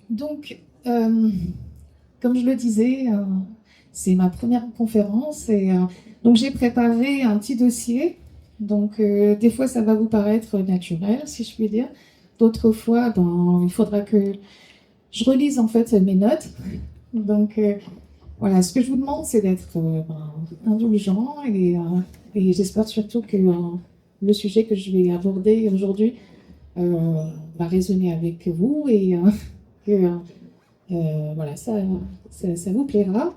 Donc, comme je le disais, c'est ma première conférence et donc j'ai préparé un petit dossier. Donc, des fois, ça va vous paraître naturel, si je puis dire. D'autres fois, ben, il faudra que je relise en fait mes notes. Donc, voilà, ce que je vous demande, c'est d'être ben, indulgent et j'espère surtout que le sujet que je vais aborder aujourd'hui va résonner avec vous et que voilà, ça vous plaira.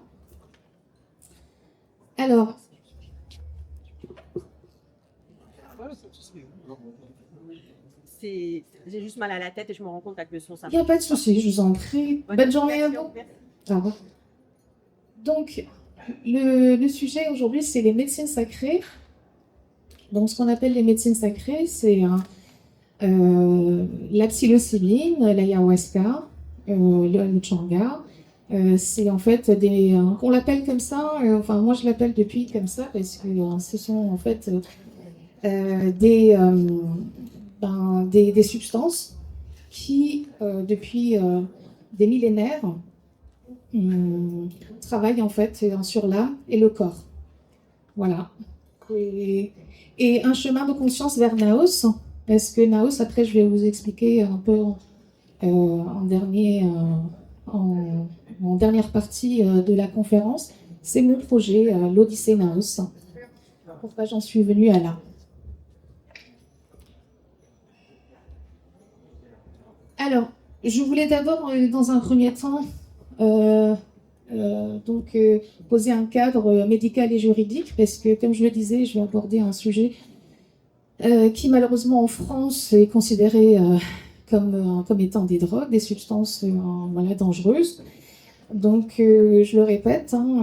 Alors, J'ai juste mal à la tête et je me rends compte avec le son. il n'y a pas de souci, je vous en prie. Bonne journée à vous. Au revoir. Donc, le sujet aujourd'hui, c'est les médecines sacrées. Donc, ce qu'on appelle les médecines sacrées, c'est la psilocybine, l'ayahuasca, le changa. C'est en fait on l'appelle comme ça, enfin moi je l'appelle depuis comme ça parce que ce sont en fait des substances qui, depuis des millénaires, travaillent en fait sur l'âme et le corps. Voilà. Et un chemin de conscience vers Naos, parce que Naos, après je vais vous expliquer un peu en dernière partie de la conférence, c'est mon projet, l'Odyssée Naos. Pourquoi j'en suis venue à là. Alors, je voulais d'abord, dans un premier temps, poser un cadre médical et juridique, parce que, comme je le disais, je vais aborder un sujet qui, malheureusement, en France, est considéré comme étant des drogues, des substances voilà, dangereuses. Donc, je le répète, hein,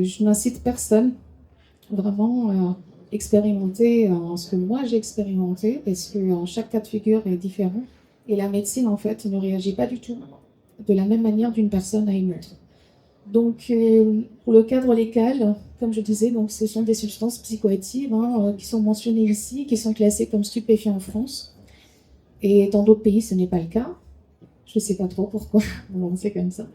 je n'incite personne vraiment expérimenter ce que moi j'ai expérimenté, parce que chaque cas de figure est différent. Et la médecine, en fait, ne réagit pas du tout de la même manière d'une personne à une autre. Donc, pour le cadre légal, comme je disais, donc, ce sont des substances psychoactives hein, qui sont mentionnées ici, qui sont classées comme stupéfiants en France. Et dans d'autres pays, ce n'est pas le cas. Je ne sais pas trop pourquoi, bon, c'est comme ça.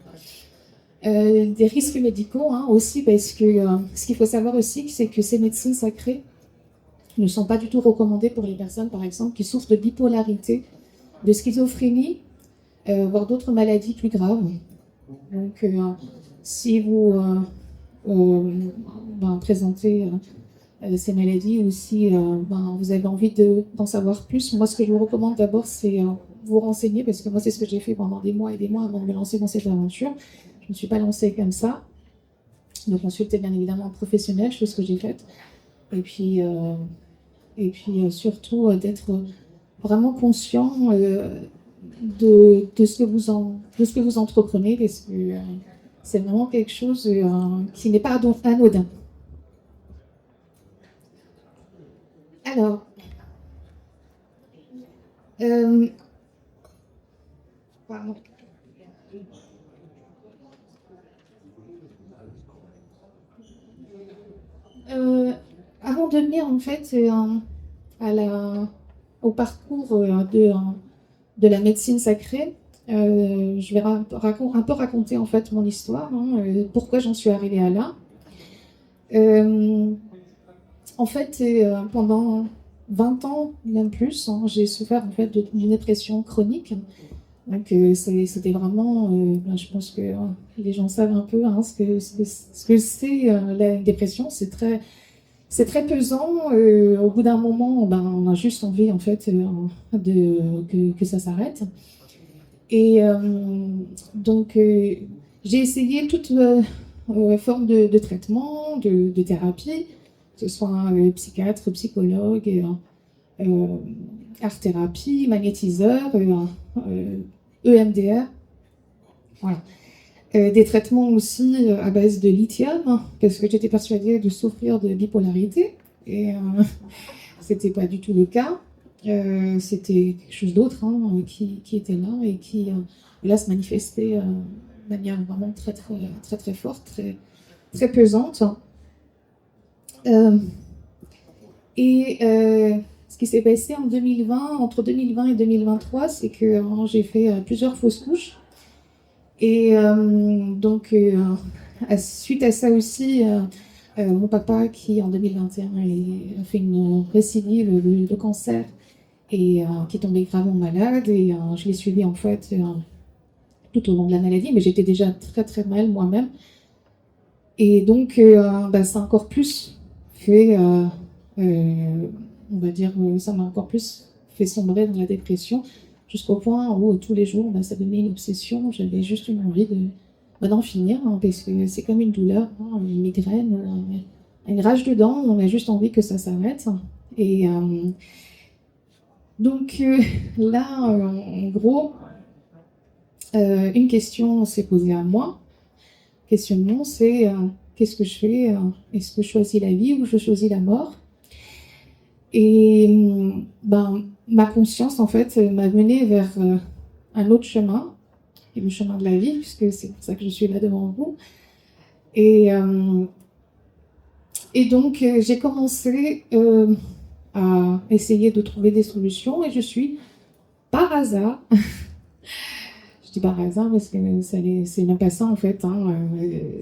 Des risques médicaux hein, aussi, parce que ce qu'il faut savoir aussi, c'est que ces médecines sacrées ne sont pas du tout recommandées pour les personnes, par exemple, qui souffrent de bipolarité, de schizophrénie, voire d'autres maladies plus graves. Donc, si vous présentez ces maladies ou si vous avez envie d'en savoir plus, moi, ce que je vous recommande d'abord, c'est vous renseigner, parce que moi, c'est ce que j'ai fait pendant des mois et des mois avant de me lancer dans cette aventure. Je ne me suis pas lancée comme ça. De consulter bien évidemment un professionnel, chose que j'ai faite. Et puis surtout d'être vraiment conscient de ce que vous entreprenez, parce que c'est vraiment quelque chose qui n'est pas anodin. Alors, pardon. Avant de venir en fait au parcours de la médecine sacrée, je vais un peu raconter en fait mon histoire, hein, pourquoi j'en suis arrivée à là. En fait, pendant 20 ans, même plus, hein, j'ai souffert en fait d'une dépression chronique. Donc c'était vraiment, je pense que les gens savent un peu hein, ce que c'est la dépression. C'est très pesant. Au bout d'un moment, on a juste envie en fait que ça s'arrête. Et donc j'ai essayé toute forme de traitement, de thérapie, que ce soit psychiatre, psychologue, art-thérapie, magnétiseur, EMDR. Voilà. Des traitements aussi à base de lithium, hein, parce que j'étais persuadée de souffrir de bipolarité, et c'était pas du tout le cas. C'était quelque chose d'autre hein, qui était là et qui là se manifestait de manière vraiment très très très très forte, très très pesante. Et Ce qui s'est passé en 2020, entre 2020 et 2023, c'est que j'ai fait plusieurs fausses couches. Et donc, suite à ça aussi, mon papa qui en 2021 a fait une récidive de cancer et qui est tombé gravement malade. Et je l'ai suivi en fait tout au long de la maladie, mais j'étais déjà très très mal moi-même. Et donc, ça a encore plus fait, on va dire, ça m'a encore plus fait sombrer dans la dépression, jusqu'au point où tous les jours, ça devenait une obsession. J'avais juste une envie d'en finir, hein, parce que c'est comme une douleur, hein, une migraine, une rage de dents, on a juste envie que ça s'arrête. Et donc là, en gros, une question s'est posée à moi. Questionnement, c'est qu'est-ce que je fais? Est-ce que je choisis la vie ou je choisis la mort? Et ma conscience, en fait, m'a menée vers un autre chemin, et le chemin de la vie, puisque c'est pour ça que je suis là devant vous. Et donc, j'ai commencé à essayer de trouver des solutions, et je suis, par hasard, je dis par hasard parce que c'est même pas ça en fait, hein,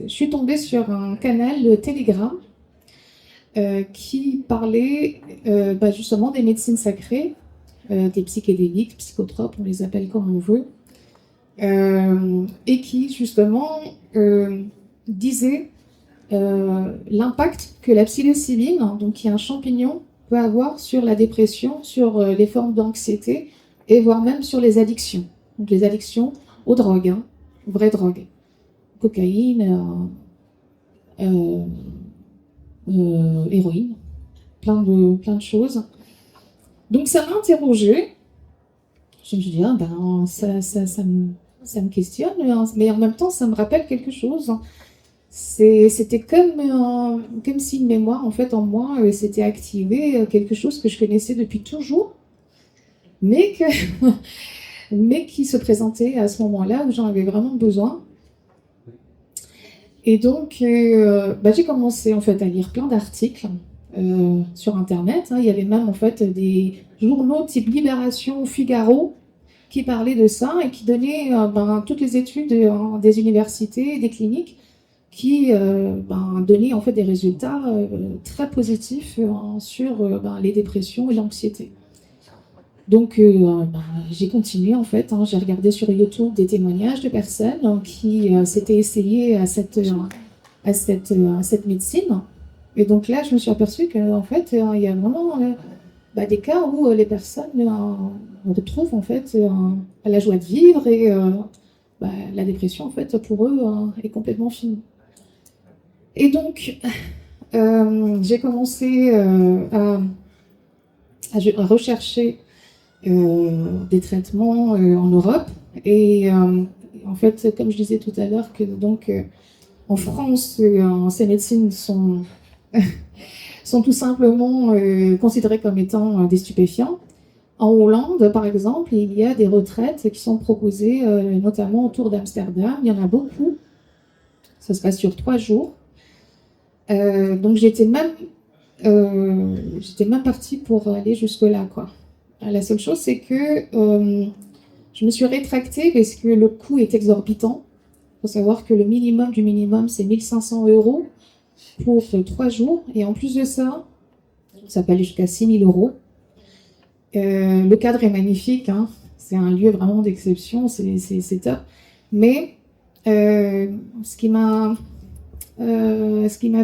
je suis tombée sur un canal Telegram qui parlait justement des médecines sacrées, des psychédéliques, psychotropes, on les appelle comme on veut, et qui justement disait l'impact que la psilocybine, donc qui est un champignon, peut avoir sur la dépression, sur les formes d'anxiété et voire même sur les addictions. Donc les addictions aux drogues, hein, aux vraies drogues, cocaïne, héroïne, plein de choses. Donc ça m'a interrogée. Je me suis dit, ça me questionne, mais en même temps, ça me rappelle quelque chose. C'était comme si une mémoire, en fait, en moi, s'était activée, quelque chose que je connaissais depuis toujours, mais qui se présentait à ce moment-là où j'en avais vraiment besoin. Et donc, j'ai commencé en fait à lire plein d'articles sur Internet, hein. Il y avait même en fait des journaux type Libération ou Figaro qui parlaient de ça et qui donnaient toutes les études des universités, des cliniques, qui donnaient en fait des résultats très positifs sur les dépressions et l'anxiété. Donc j'ai continué en fait, hein, j'ai regardé sur YouTube des témoignages de personnes qui s'étaient essayées à cette médecine. Et donc là, je me suis aperçue qu'en fait, il y a vraiment des cas où les personnes retrouvent en fait la joie de vivre et la dépression en fait pour eux est complètement finie. Et donc j'ai commencé à rechercher des traitements en Europe. Et en fait, comme je disais tout à l'heure, que donc en France, ces médecines sont, sont tout simplement considérées comme étant des stupéfiants. En Hollande, par exemple, il y a des retraites qui sont proposées, notamment autour d'Amsterdam. Il y en a beaucoup. Ça se passe sur 3 jours. Donc j'étais même partie pour aller jusque-là, quoi. La seule chose, c'est que je me suis rétractée parce que le coût est exorbitant. Il faut savoir que le minimum du minimum, c'est 1 500 € pour 3 jours. Et en plus de ça, ça peut aller jusqu'à 6 000 €. Le cadre est magnifique, hein. C'est un lieu vraiment d'exception, c'est top. Mais ce qui m'a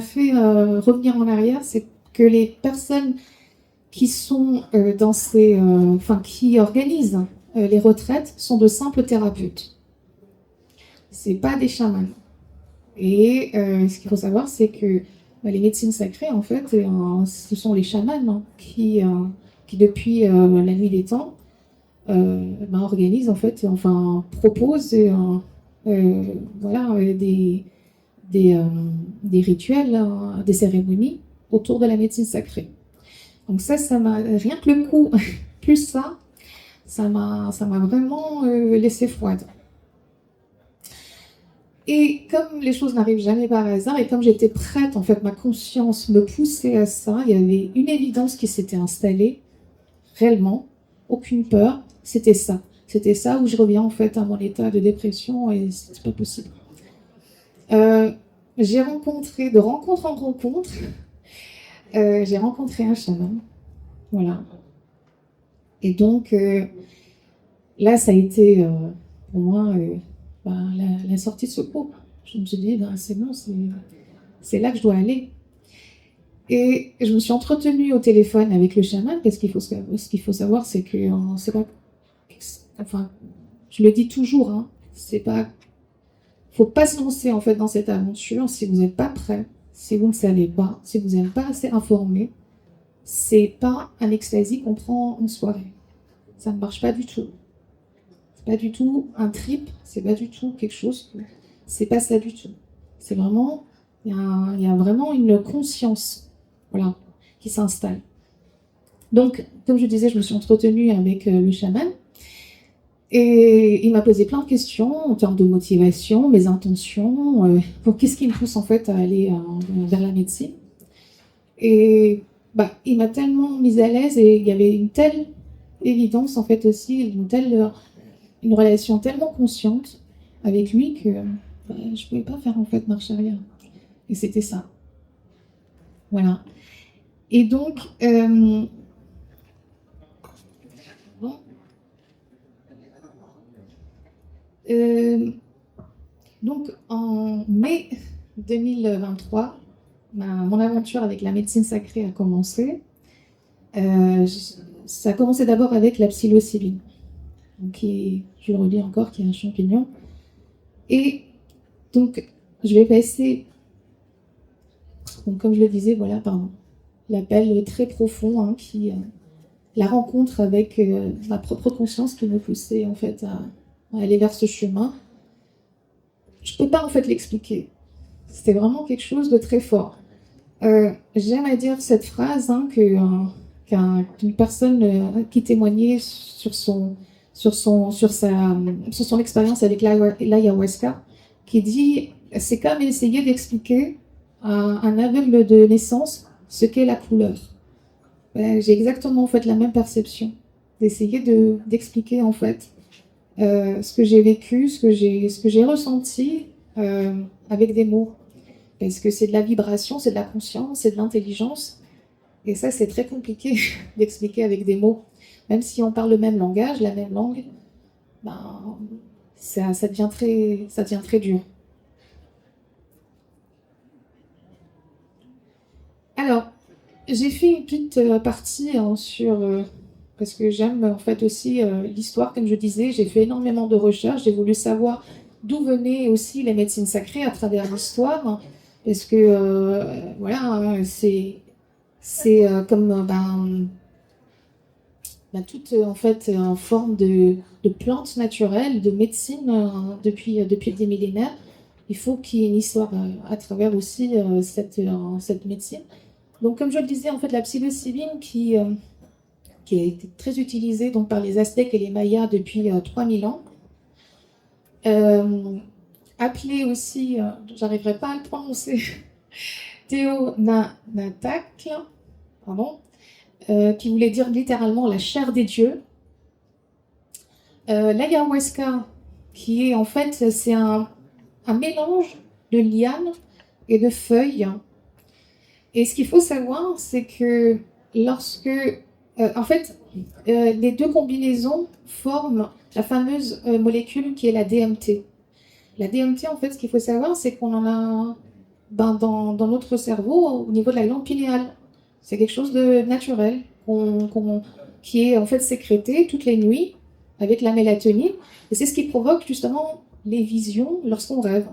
fait revenir en arrière, c'est que les personnes qui sont qui organisent les retraites sont de simples thérapeutes. C'est pas des chamans. Et ce qu'il faut savoir, c'est que les médecines sacrées, en fait, ce sont les chamans, hein, qui depuis la nuit des temps, organisent, en fait, proposent des rituels, hein, des cérémonies autour de la médecine sacrée. Donc ça m'a, rien que le coup, plus ça m'a vraiment laissé froide. Et comme les choses n'arrivent jamais par hasard, et comme j'étais prête, en fait, ma conscience me poussait à ça, il y avait une évidence qui s'était installée, réellement, aucune peur, c'était ça. C'était ça où je reviens en fait à mon état de dépression et c'est pas possible. J'ai rencontré, de rencontre en rencontre, j'ai rencontré un chaman, voilà. Et donc là, ça a été pour moi la sortie de ce groupe. Je me suis dit, ben, c'est bon, c'est là que je dois aller. Et je me suis entretenue au téléphone avec le chaman parce ce qu'il faut savoir, c'est que c'est pas, enfin, je le dis toujours, hein, c'est pas, faut pas se lancer en fait dans cette aventure si vous n'êtes pas prêt, si vous ne savez pas, si vous n'êtes pas assez informé. C'est pas un ecstasy qu'on prend en soirée. Ça ne marche pas du tout. C'est pas du tout un trip, c'est pas du tout quelque chose. C'est pas ça du tout. C'est vraiment, il y a vraiment une conscience, voilà, qui s'installe. Donc, comme je disais, je me suis entretenue avec le chaman et il m'a posé plein de questions en termes de motivation, mes intentions, pour qu'est-ce qui me pousse en fait à aller vers la médecine. Et bah, il m'a tellement mise à l'aise et il y avait une telle évidence en fait aussi, une relation tellement consciente avec lui que bah, je pouvais pas faire en fait marche arrière. Et c'était ça. Voilà. Et donc, bon, donc en mai 2023, mon aventure avec la médecine sacrée a commencé. Ça a commencé d'abord avec la psilocybine, donc je le redis encore, qui est un champignon. Et donc, je vais passer, donc, comme je le disais, voilà, par l'appel très profond, hein, la rencontre avec ma propre conscience qui me poussait en fait à aller vers ce chemin. Je peux pas en fait l'expliquer. C'était vraiment quelque chose de très fort. J'aime à dire cette phrase hein, qu'une personne qui témoignait sur son expérience avec l'ayahuasca, qui dit c'est comme essayer d'expliquer à un aveugle de naissance ce qu'est la couleur. J'ai exactement en fait la même perception, d'essayer d'expliquer en fait ce que j'ai vécu, ce que j'ai ressenti avec des mots. Parce que c'est de la vibration, c'est de la conscience, c'est de l'intelligence. Et ça, c'est très compliqué d'expliquer avec des mots. Même si on parle le même langage, la même langue, ben, ça devient très dur. Alors, j'ai fait une petite partie hein, parce que j'aime en fait aussi l'histoire, comme je disais. J'ai fait énormément de recherches. J'ai voulu savoir d'où venaient aussi les médecines sacrées à travers l'histoire. Parce que, voilà, hein, c'est comme toute en fait en forme de plantes naturelles, de médecine depuis des millénaires. Il faut qu'il y ait une histoire à travers aussi cette médecine. Donc, comme je le disais, en fait, la psilocybine qui a été très utilisée donc, par les Aztèques et les Mayas depuis 3000 ans, appelée aussi, j'arriverai pas à le prononcer, Teonatak, pardon, qui voulait dire littéralement la chair des dieux. L'ayahuasca, qui est en fait, c'est un mélange de lianes et de feuilles. Et ce qu'il faut savoir, c'est que lorsque, en fait, les deux combinaisons forment la fameuse molécule qui est la DMT. La DMT, en fait, ce qu'il faut savoir, c'est qu'on en a dans notre cerveau au niveau de la glande pinéale. C'est quelque chose de naturel qui est en fait sécrété toutes les nuits avec la mélatonine. Et c'est ce qui provoque justement les visions lorsqu'on rêve.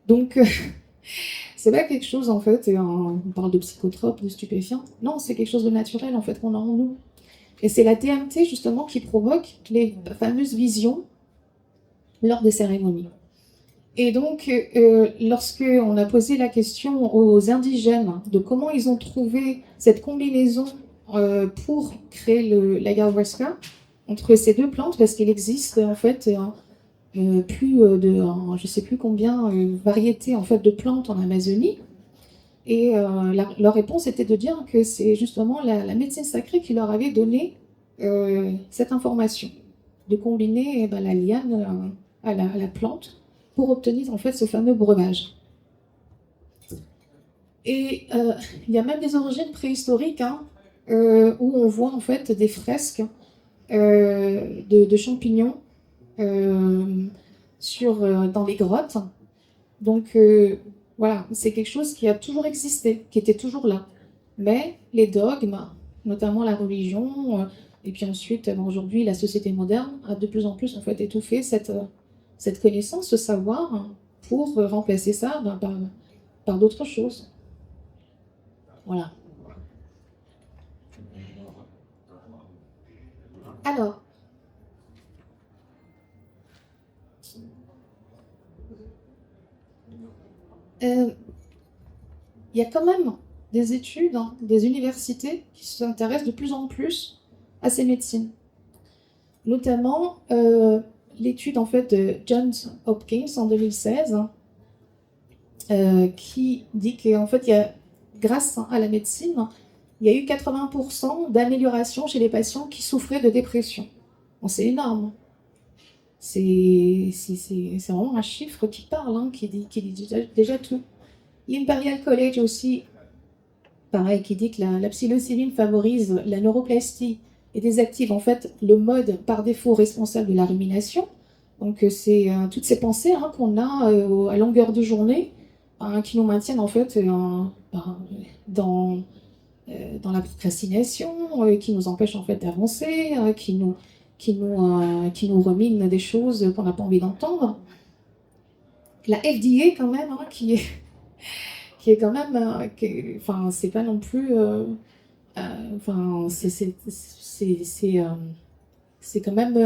Donc, c'est pas quelque chose en fait, on parle de psychotropes, de stupéfiants. Non, c'est quelque chose de naturel en fait qu'on a en nous. Et c'est la DMT justement qui provoque les fameuses visions lors des cérémonies. Et donc, lorsque on a posé la question aux indigènes de comment ils ont trouvé cette combinaison pour créer l'ayahuasca entre ces deux plantes, parce qu'il existe en fait plus de, je sais plus combien, variétés en fait de plantes en Amazonie. Et leur réponse était de dire que c'est justement la médecine sacrée qui leur avait donné cette information, de combiner la liane à la plante pour obtenir en fait ce fameux breuvage. Et il y a même des origines préhistoriques où on voit en fait des fresques de champignons dans les grottes. Donc voilà, c'est quelque chose qui a toujours existé, qui était toujours là. Mais les dogmes, notamment la religion, et puis ensuite aujourd'hui la société moderne a de plus en plus en fait étouffé cette connaissance, ce savoir, pour remplacer ça par d'autres choses. Voilà. Alors, il y a quand même des études, des universités qui s'intéressent de plus en plus à ces médecines. Notamment l'étude en fait de Johns Hopkins en 2016 qui dit qu'en fait, grâce à la médecine, il y a eu 80% d'amélioration chez les patients qui souffraient de dépression. Bon, c'est énorme. C'est vraiment un chiffre qui parle, qui dit déjà tout. L'Imperial College aussi, pareil, qui dit que la psilocybine favorise la neuroplastie et désactive en fait le mode par défaut responsable de la rumination. Donc c'est toutes ces pensées qu'on a à longueur de journée qui nous maintiennent en fait dans la procrastination, qui nous empêchent en fait d'avancer, qui nous ruminent des choses qu'on n'a pas envie d'entendre. La FDA quand même, qui est quand même, enfin c'est pas non plus, enfin c'est quand même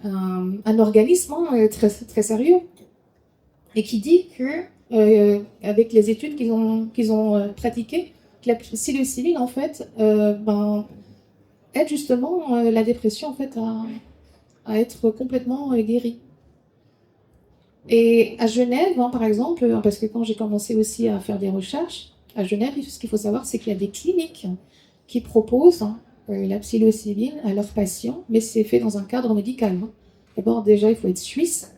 un organisme très très sérieux et qui dit que avec les études qu'ils ont pratiquées, que la psilocybine en fait aide justement la dépression en fait à être complètement guérie. Et à Genève, par exemple, parce que quand j'ai commencé aussi à faire des recherches, à Genève, ce qu'il faut savoir, c'est qu'il y a des cliniques qui proposent la psilocybine à leurs patients, mais c'est fait dans un cadre médical. D'abord, déjà, il faut être suisse,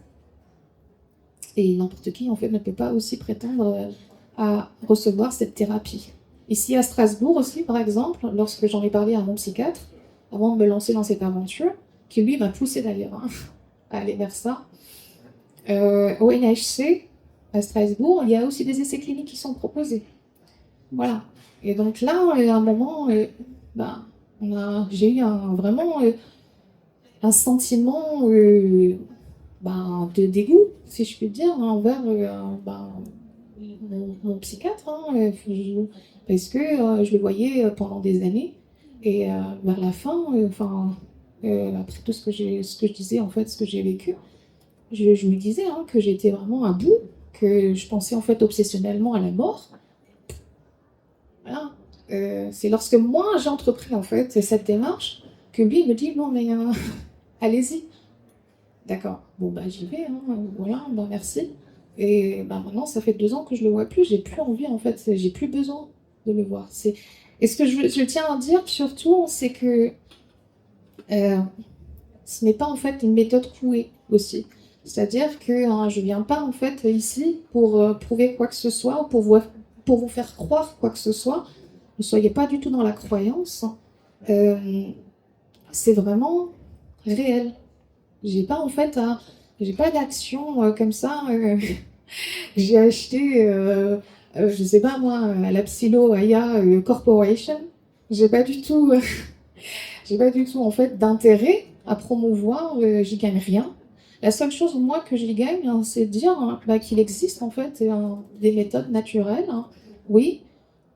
et n'importe qui, en fait, ne peut pas aussi prétendre à recevoir cette thérapie. Ici, à Strasbourg aussi, par exemple, lorsque j'en ai parlé à mon psychiatre, avant de me lancer dans cette aventure, qui lui m'a poussé d'ailleurs à aller vers ça, au NHC, à Strasbourg, il y a aussi des essais cliniques qui sont proposés. Voilà. Et donc là, à un moment, j'ai eu vraiment un sentiment de dégoût, si je puis dire, envers mon psychiatre, parce que je le voyais pendant des années, et vers la fin, après tout ce que je disais, en fait, ce que j'ai vécu, je me disais que j'étais vraiment à bout, que je pensais en fait obsessionnellement à la mort. Voilà. C'est lorsque moi j'ai entrepris en fait cette démarche que lui me dit non mais allez-y. D'accord. Bon j'y vais. Voilà. Merci. Et maintenant ça fait 2 ans que je le vois plus. J'ai plus envie en fait. J'ai plus besoin de le voir. Et ce que je tiens à dire surtout, c'est que ce n'est pas en fait une méthode couée aussi. C'est-à-dire que je viens pas en fait ici pour prouver quoi que ce soit ou pour vous faire croire quoi que ce soit. Ne soyez pas du tout dans la croyance. C'est vraiment réel. J'ai pas en fait j'ai pas d'action comme ça. J'ai acheté, je sais pas moi, à la Psylo Aya Corporation. J'ai pas du tout, j'ai pas du tout en fait d'intérêt à promouvoir. J'y gagne rien. La seule chose, moi, que j'y gagne, c'est de dire qu'il existe, en fait, des méthodes naturelles, oui,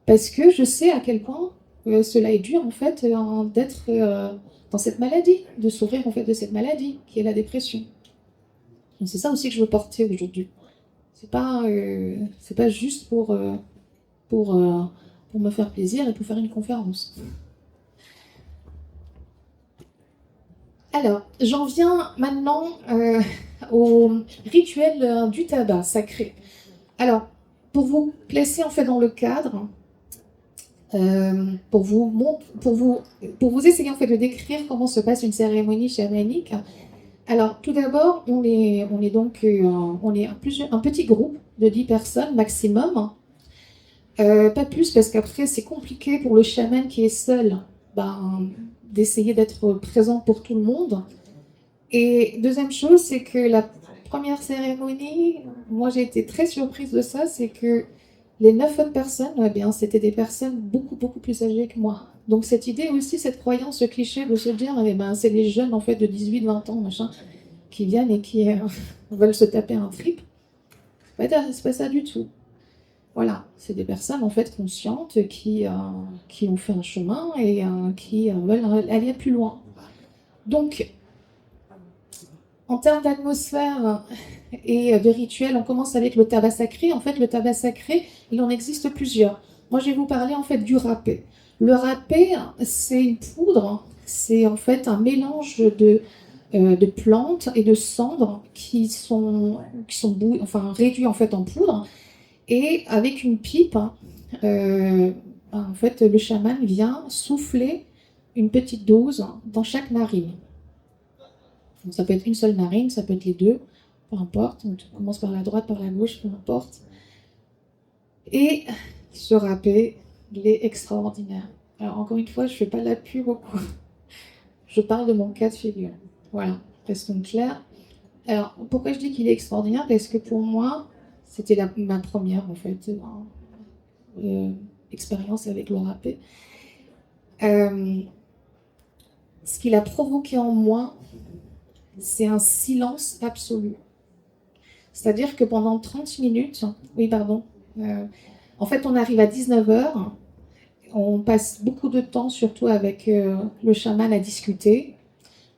parce que je sais à quel point cela est dur, en fait, d'être dans cette maladie, de souffrir, en fait, de cette maladie, qui est la dépression. Donc, c'est ça aussi que je veux porter aujourd'hui. C'est pas juste pour me faire plaisir et pour faire une conférence. Alors, j'en viens maintenant au rituel du tabac sacré. Alors, pour vous placer en fait dans le cadre, pour vous essayer en fait de décrire comment se passe une cérémonie chamanique. Alors, tout d'abord, on est donc un petit groupe de 10 personnes maximum. Pas plus, parce qu'après, c'est compliqué pour le chaman qui est seul d'essayer d'être présent pour tout le monde. Et deuxième chose, c'est que la première cérémonie, moi j'ai été très surprise de ça, c'est que les 9 autres personnes, eh bien, c'était des personnes beaucoup, beaucoup plus âgées que moi. Donc cette idée aussi, cette croyance, ce cliché de se dire, eh ben, c'est les jeunes en fait de 18, 20 ans, machin, qui viennent et qui veulent se taper un trip. C'est pas ça du tout. Voilà, c'est des personnes en fait conscientes qui ont fait un chemin et qui veulent aller plus loin. Donc, en termes d'atmosphère et de rituel, on commence avec le tabac sacré. En fait, le tabac sacré, il en existe plusieurs. Moi, je vais vous parler en fait du râpé. Le râpé, c'est une poudre, c'est en fait un mélange de plantes et de cendres enfin, réduits en fait en poudre. Et avec une pipe, en fait, le chaman vient souffler une petite dose dans chaque narine. Donc, ça peut être une seule narine, ça peut être les deux, peu importe. On commence par la droite, par la gauche, peu importe. Et ce râpé, il est extraordinaire. Alors, encore une fois, je ne fais pas la pub beaucoup. Je parle de mon cas de figure. Voilà, restons clairs. Alors, pourquoi je dis qu'il est extraordinaire? Parce que pour moi, c'était ma première, en fait, expérience avec le râpé. Ce qu'il a provoqué en moi, c'est un silence absolu. C'est-à-dire que pendant 30 minutes, oui, pardon, en fait, on arrive à 19h, on passe beaucoup de temps, surtout avec le chaman, à discuter.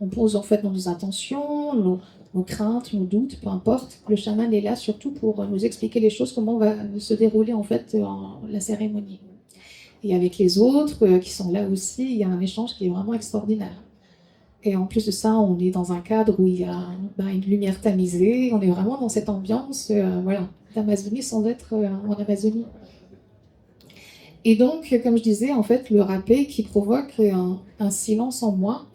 On pose en fait nos intentions, nos craintes, nos doutes, peu importe. Le chaman est là surtout pour nous expliquer les choses, comment va se dérouler en fait la cérémonie. Et avec les autres qui sont là aussi, il y a un échange qui est vraiment extraordinaire. Et en plus de ça, on est dans un cadre où il y a une lumière tamisée, on est vraiment dans cette ambiance voilà, d'Amazonie sans être en Amazonie. Et donc, comme je disais, en fait, le râpé qui provoque un silence en moi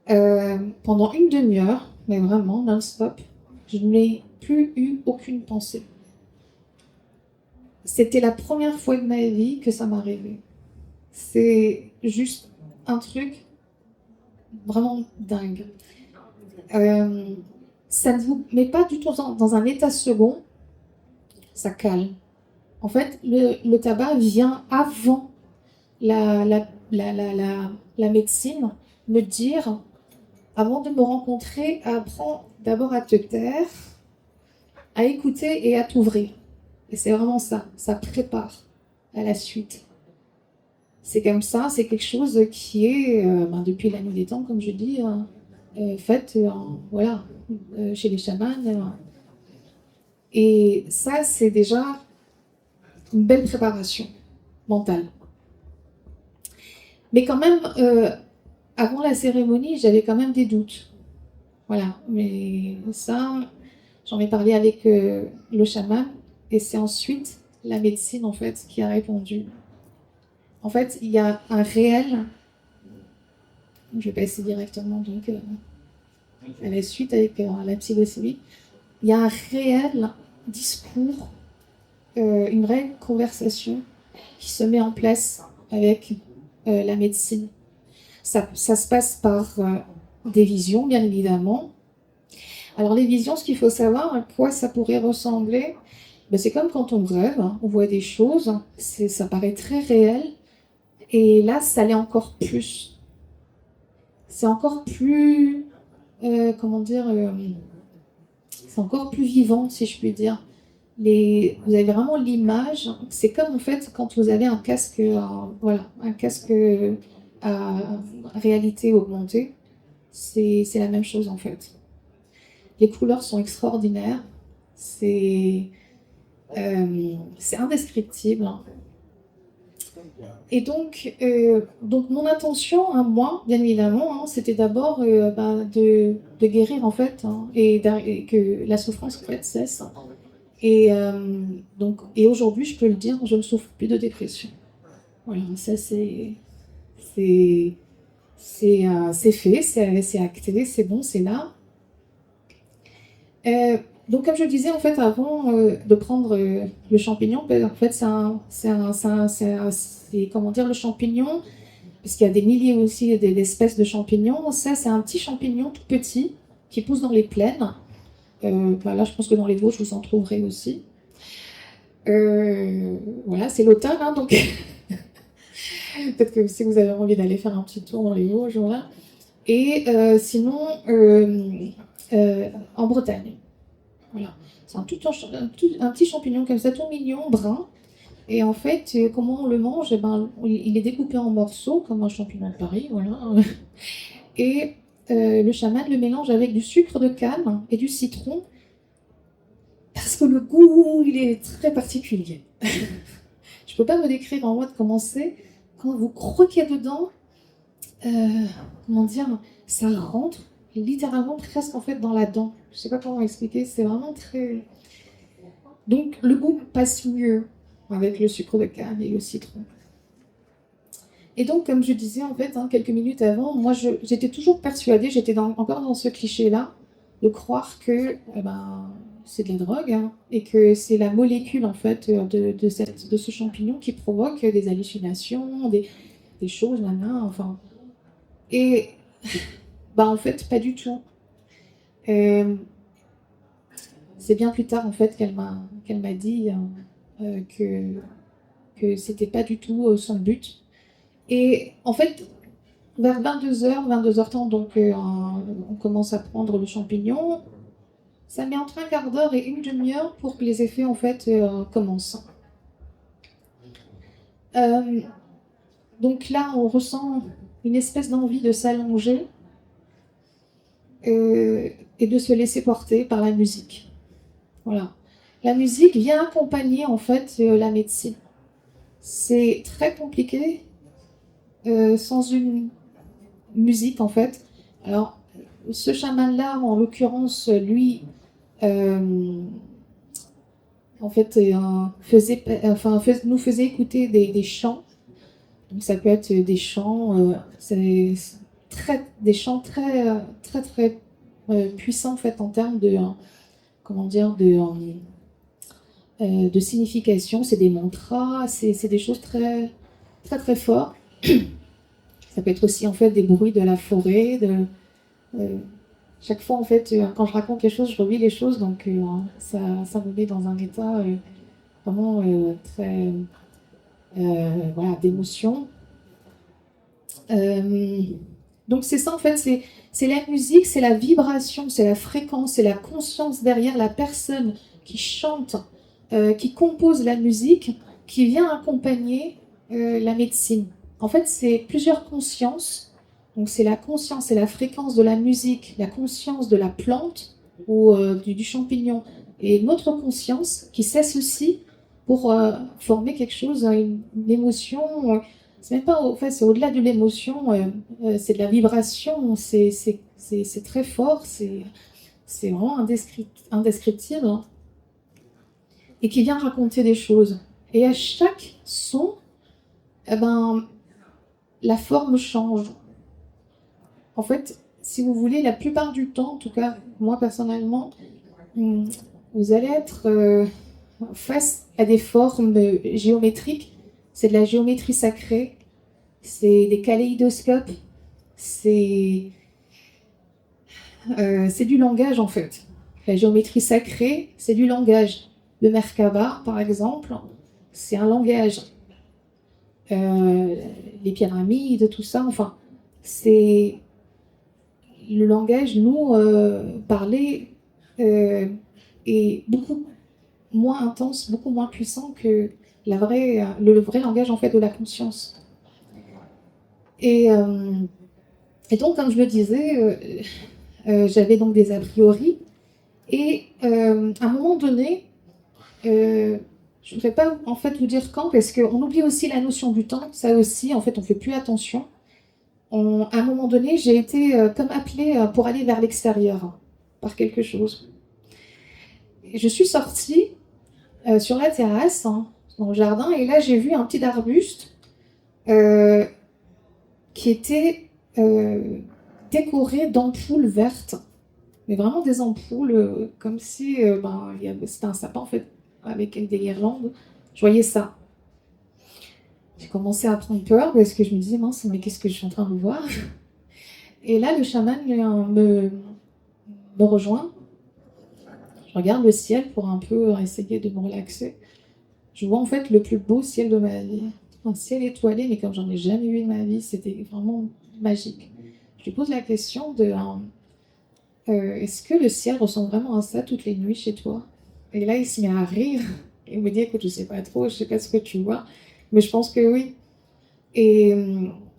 pendant une demi-heure, mais vraiment non-stop, je n'ai plus eu aucune pensée. C'était la première fois de ma vie que ça m'arrivait. C'est juste un truc vraiment dingue. Ça ne vous met pas du tout dans un état second, ça calme. En fait, le tabac vient avant la médecine me dire, avant de me rencontrer, apprends d'abord à te taire, à écouter et à t'ouvrir. Et c'est vraiment ça prépare à la suite. C'est comme ça, c'est quelque chose qui est, depuis la nuit des temps, comme je dis, fait voilà, chez les chamans. Et ça, c'est déjà une belle préparation mentale. Mais quand même, avant la cérémonie, j'avais quand même des doutes. Voilà, mais ça, j'en ai parlé avec le chaman, et c'est ensuite la médecine, en fait, qui a répondu. En fait, il y a un réel... Je vais passer directement, donc, à la suite avec la psilocybine. Il y a un réel discours, une réelle conversation qui se met en place avec la médecine. Ça se passe par des visions, bien évidemment. Alors les visions, ce qu'il faut savoir, à quoi ça pourrait ressembler, c'est comme quand on rêve, hein, on voit des choses, ça paraît très réel, et là, ça l'est encore plus. C'est encore plus, comment dire, c'est encore plus vivant, si je puis dire. Vous avez vraiment l'image, c'est comme en fait quand vous avez un casque, voilà, un casque à réalité augmentée, c'est la même chose en fait. Les couleurs sont extraordinaires, c'est indescriptible. Et donc mon intention, hein, moi, bien évidemment, hein, c'était d'abord de guérir en fait, hein, et que la souffrance en fait cesse. Et aujourd'hui, je peux le dire, je ne souffre plus de dépression. Voilà, ça c'est c'est fait, c'est acté, c'est bon, c'est là. Euh, donc, comme je le disais, en fait, avant de prendre le champignon, ben, en fait, comment dire, le champignon, parce qu'il y a des milliers aussi d'espèces de champignons. Ça, c'est un petit champignon tout petit qui pousse dans les plaines. Ben là, je pense que dans les Vosges, vous en trouverez aussi. Voilà, c'est l'automne, hein, donc peut-être que si vous avez envie d'aller faire un petit tour dans les Vosges, voilà. Et sinon, en Bretagne. Voilà. C'est un petit champignon comme ça, tout mignon, brun. Et en fait, comment on le mange? Eh ben, il est découpé en morceaux, comme un champignon de Paris, voilà. Et le chaman le mélange avec du sucre de canne et du citron, parce que le goût, il est très particulier. Je peux pas me décrire en mode comment c'est. Quand vous croquez dedans, euh, comment dire, ça rentre littéralement presque en fait dans la dent. Je sais pas comment expliquer, c'est vraiment très... Donc le goût passe mieux avec le sucre de canne et le citron. Et donc, comme je disais en fait, hein, quelques minutes avant, moi j'étais toujours persuadée, encore dans ce cliché-là, de croire que c'est de la drogue hein, et que c'est la molécule en fait de ce champignon qui provoque des hallucinations, des choses, enfin. Et bah en fait, pas du tout. Euh, c'est bien plus tard en fait qu'elle m'a dit que c'était pas du tout son but. Et en fait, vers 22h30, donc on commence à prendre le champignon. Ça met entre un quart d'heure et une demi-heure pour que les effets en fait commencent. Euh, donc là, on ressent une espèce d'envie de s'allonger et de se laisser porter par la musique. Voilà. La musique vient accompagner en fait la médecine. C'est très compliqué sans une musique en fait. Alors, ce chaman-là, en l'occurrence, lui, euh, en fait, nous faisait écouter des chants. Donc, ça peut être des chants, des chants très puissants en fait en termes de, comment dire, de signification. C'est des mantras, c'est des choses très fortes. Ça peut être aussi en fait des bruits de la forêt. Euh, chaque fois en fait, quand je raconte les choses, je revis les choses, donc ça me met dans un état vraiment très voilà, d'émotion. Euh, donc c'est ça en fait, c'est la musique, c'est la vibration, c'est la fréquence, c'est la conscience derrière la personne qui chante, qui compose la musique, qui vient accompagner la médecine. En fait, c'est plusieurs consciences. Donc c'est la conscience et la fréquence de la musique, la conscience de la plante ou du champignon, et notre conscience qui s'associe pour former quelque chose, une émotion. C'est même pas, en fait, c'est au-delà de l'émotion, c'est de la vibration, c'est très fort, c'est vraiment indescriptible, hein, et qui vient raconter des choses. Et à chaque son, eh ben, la forme change. En fait, si vous voulez, la plupart du temps, en tout cas, moi personnellement, vous allez être face à des formes géométriques. C'est de la géométrie sacrée, c'est des kaléidoscopes, c'est du langage en fait. La géométrie sacrée, c'est du langage. Le Merkaba, par exemple, c'est un langage. Les pyramides, tout ça, enfin, c'est le langage, nous, parler est beaucoup moins intense, beaucoup moins puissant que le vrai langage en fait de la conscience. Et, euh, et donc, comme je le disais, j'avais donc des a priori. Et à un moment donné, je ne vais pas en fait vous dire quand, parce qu'on oublie aussi la notion du temps. Ça aussi, en fait, on fait plus attention. À un moment donné, j'ai été comme appelée pour aller vers l'extérieur par quelque chose. Et je suis sortie sur la terrasse, hein, dans le jardin, et là j'ai vu un petit arbuste euh, qui était décorée d'ampoules vertes. Mais vraiment des ampoules, comme si c'était un sapin en fait, avec des guirlandes. Je voyais ça. J'ai commencé à prendre peur parce que je me disais, mince, mais qu'est-ce que je suis en train de voir? Et là, le chaman me rejoint. Je regarde le ciel pour un peu essayer de me relaxer. Je vois en fait le plus beau ciel de ma vie. Un ciel étoilé, mais comme j'en ai jamais vu de ma vie, c'était vraiment magique. Je lui pose la question de est-ce que le ciel ressemble vraiment à ça toutes les nuits chez toi? Et là, il se met à rire. Il me dit, écoute, je sais pas trop, je sais pas ce que tu vois, mais je pense que oui. Et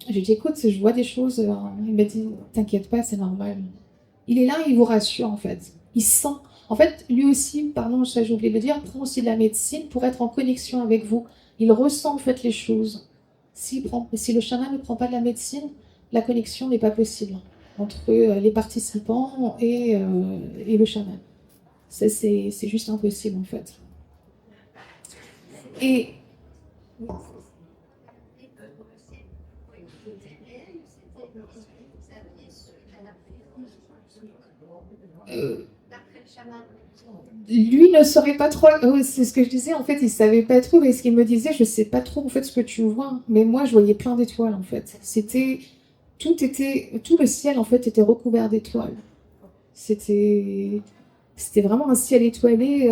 je lui dis, écoute, je vois des choses. Il m'a dit, t'inquiète pas, c'est normal. Il est là, il vous rassure en fait. Il sent. En fait, lui aussi, pardon, ça j'ai oublié de le dire, prend aussi de la médecine pour être en connexion avec vous. Il ressent en fait les choses. Si le chaman ne prend pas de la médecine, la connexion n'est pas possible entre les participants et le chaman. C'est juste impossible en fait. Et euh, lui ne saurait pas trop. C'est ce que je disais en fait. Il savait pas trop, mais ce qu'il me disait, je sais pas trop en fait ce que tu vois. Mais moi, je voyais plein d'étoiles en fait. Tout le ciel en fait était recouvert d'étoiles. C'était C'était vraiment un ciel étoilé,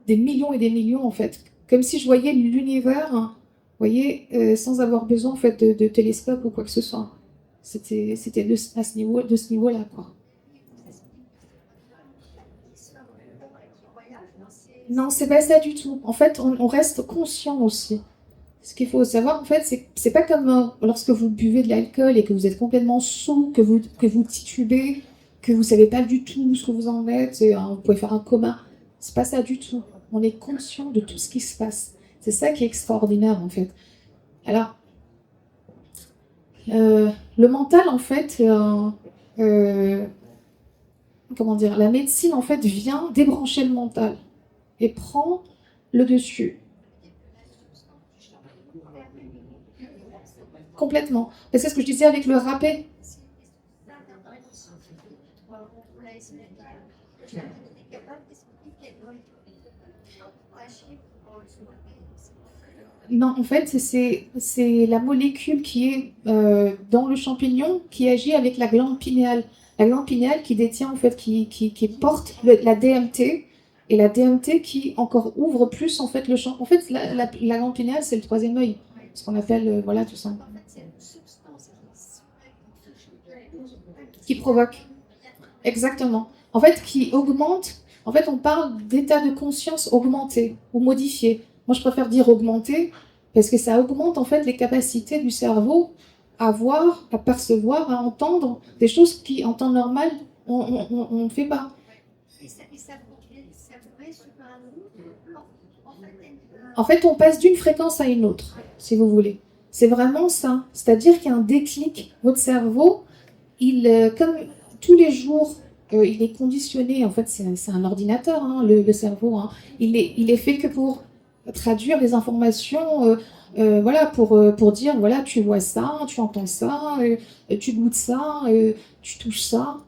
des millions et des millions en fait. Comme si je voyais l'univers, hein, vous voyez, sans avoir besoin en fait de télescope ou quoi que ce soit. C'était à de ce niveau-là, quoi. Non, c'est pas ça du tout. En fait, on reste conscient aussi. Ce qu'il faut savoir, en fait, c'est pas comme lorsque vous buvez de l'alcool et que vous êtes complètement saoul, que vous titubez, que vous savez pas du tout ce que vous en êtes, et, vous pouvez faire un coma. C'est pas ça du tout. On est conscient de tout ce qui se passe. C'est ça qui est extraordinaire, en fait. Alors, le mental, en fait, euh, comment dire, la médecine, en fait, vient débrancher le mental et prend le dessus. Complètement. C'est ce que je disais avec le râpé. Non, en fait, c'est la molécule qui est dans le champignon qui agit avec la glande pinéale. La glande pinéale qui détient, en fait, qui porte la DMT, et la DMT qui encore ouvre plus, en fait, le champ. En fait, la glande pinéale, c'est le troisième œil, ce qu'on appelle, voilà, tout ça. Qui provoque. Exactement. En fait, qui augmente. En fait, on parle d'état de conscience augmenté ou modifié. Moi, je préfère dire augmenté parce que ça augmente en fait les capacités du cerveau à voir, à percevoir, à entendre des choses qui, en temps normal, on ne fait pas. En fait, on passe d'une fréquence à une autre, si vous voulez. C'est vraiment ça. C'est-à-dire qu'il y a un déclic. Votre cerveau, comme tous les jours, il est conditionné. En fait, c'est un ordinateur, hein, le cerveau. Hein. Il est fait que pour traduire les informations, voilà, pour dire, voilà, tu vois ça, tu entends ça, tu goûtes ça, tu touches ça.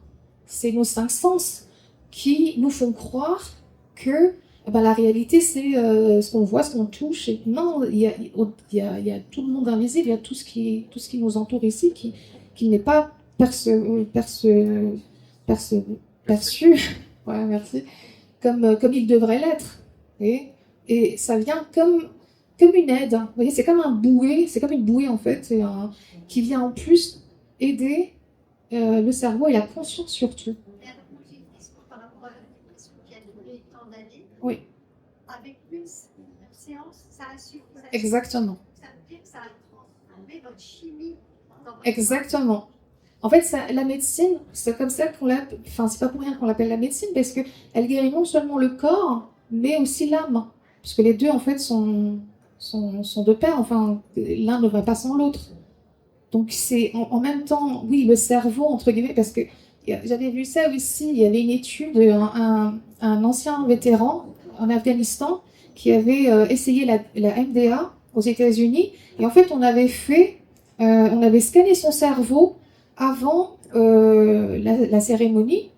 C'est nos cinq sens qui nous font croire que ben, la réalité, c'est ce qu'on voit, ce qu'on touche. Et non, il y a tout le monde invisible, il y a tout ce qui nous entoure ici qui n'est pas perçu, perçu, perçu ouais, merci, comme il devrait l'être. Et ça vient comme une aide. Vous voyez, c'est comme un bouée, c'est comme une bouée en fait, qui vient en plus aider le cerveau et la conscience surtout. Oui. Avec une séance, ça a suffi. Exactement. Ça veut dire que ça a transformé votre chimie. Exactement. En fait, la médecine, c'est comme ça qu'on l'appelle. Enfin, c'est pas pour rien qu'on l'appelle la médecine, parce que elle guérit non seulement le corps, mais aussi l'âme, puisque les deux en fait sont de pair. Enfin, l'un ne va pas sans l'autre. Donc c'est en même temps, oui, le cerveau entre guillemets, parce que j'avais vu ça aussi. Il y avait une étude, un ancien vétéran en Afghanistan qui avait essayé la MDA aux États-Unis. Et en fait, on avait scanné son cerveau avant la cérémonie.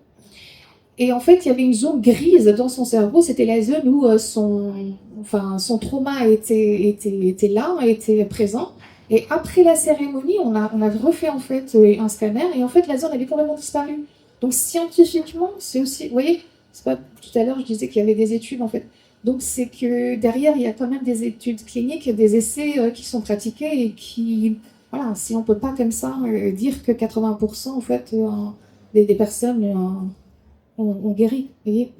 Et en fait, il y avait une zone grise dans son cerveau. C'était la zone où son trauma était là, était présent. Et après la cérémonie, on a refait en fait un scanner et en fait, la zone avait complètement disparu. Donc scientifiquement, c'est aussi, vous voyez, c'est pas tout à l'heure je disais qu'il y avait des études en fait. Donc c'est que derrière, il y a quand même des études cliniques, des essais qui sont pratiqués et qui, voilà, si on peut pas comme ça dire que 80% en fait des personnes on guérit, vous voyez.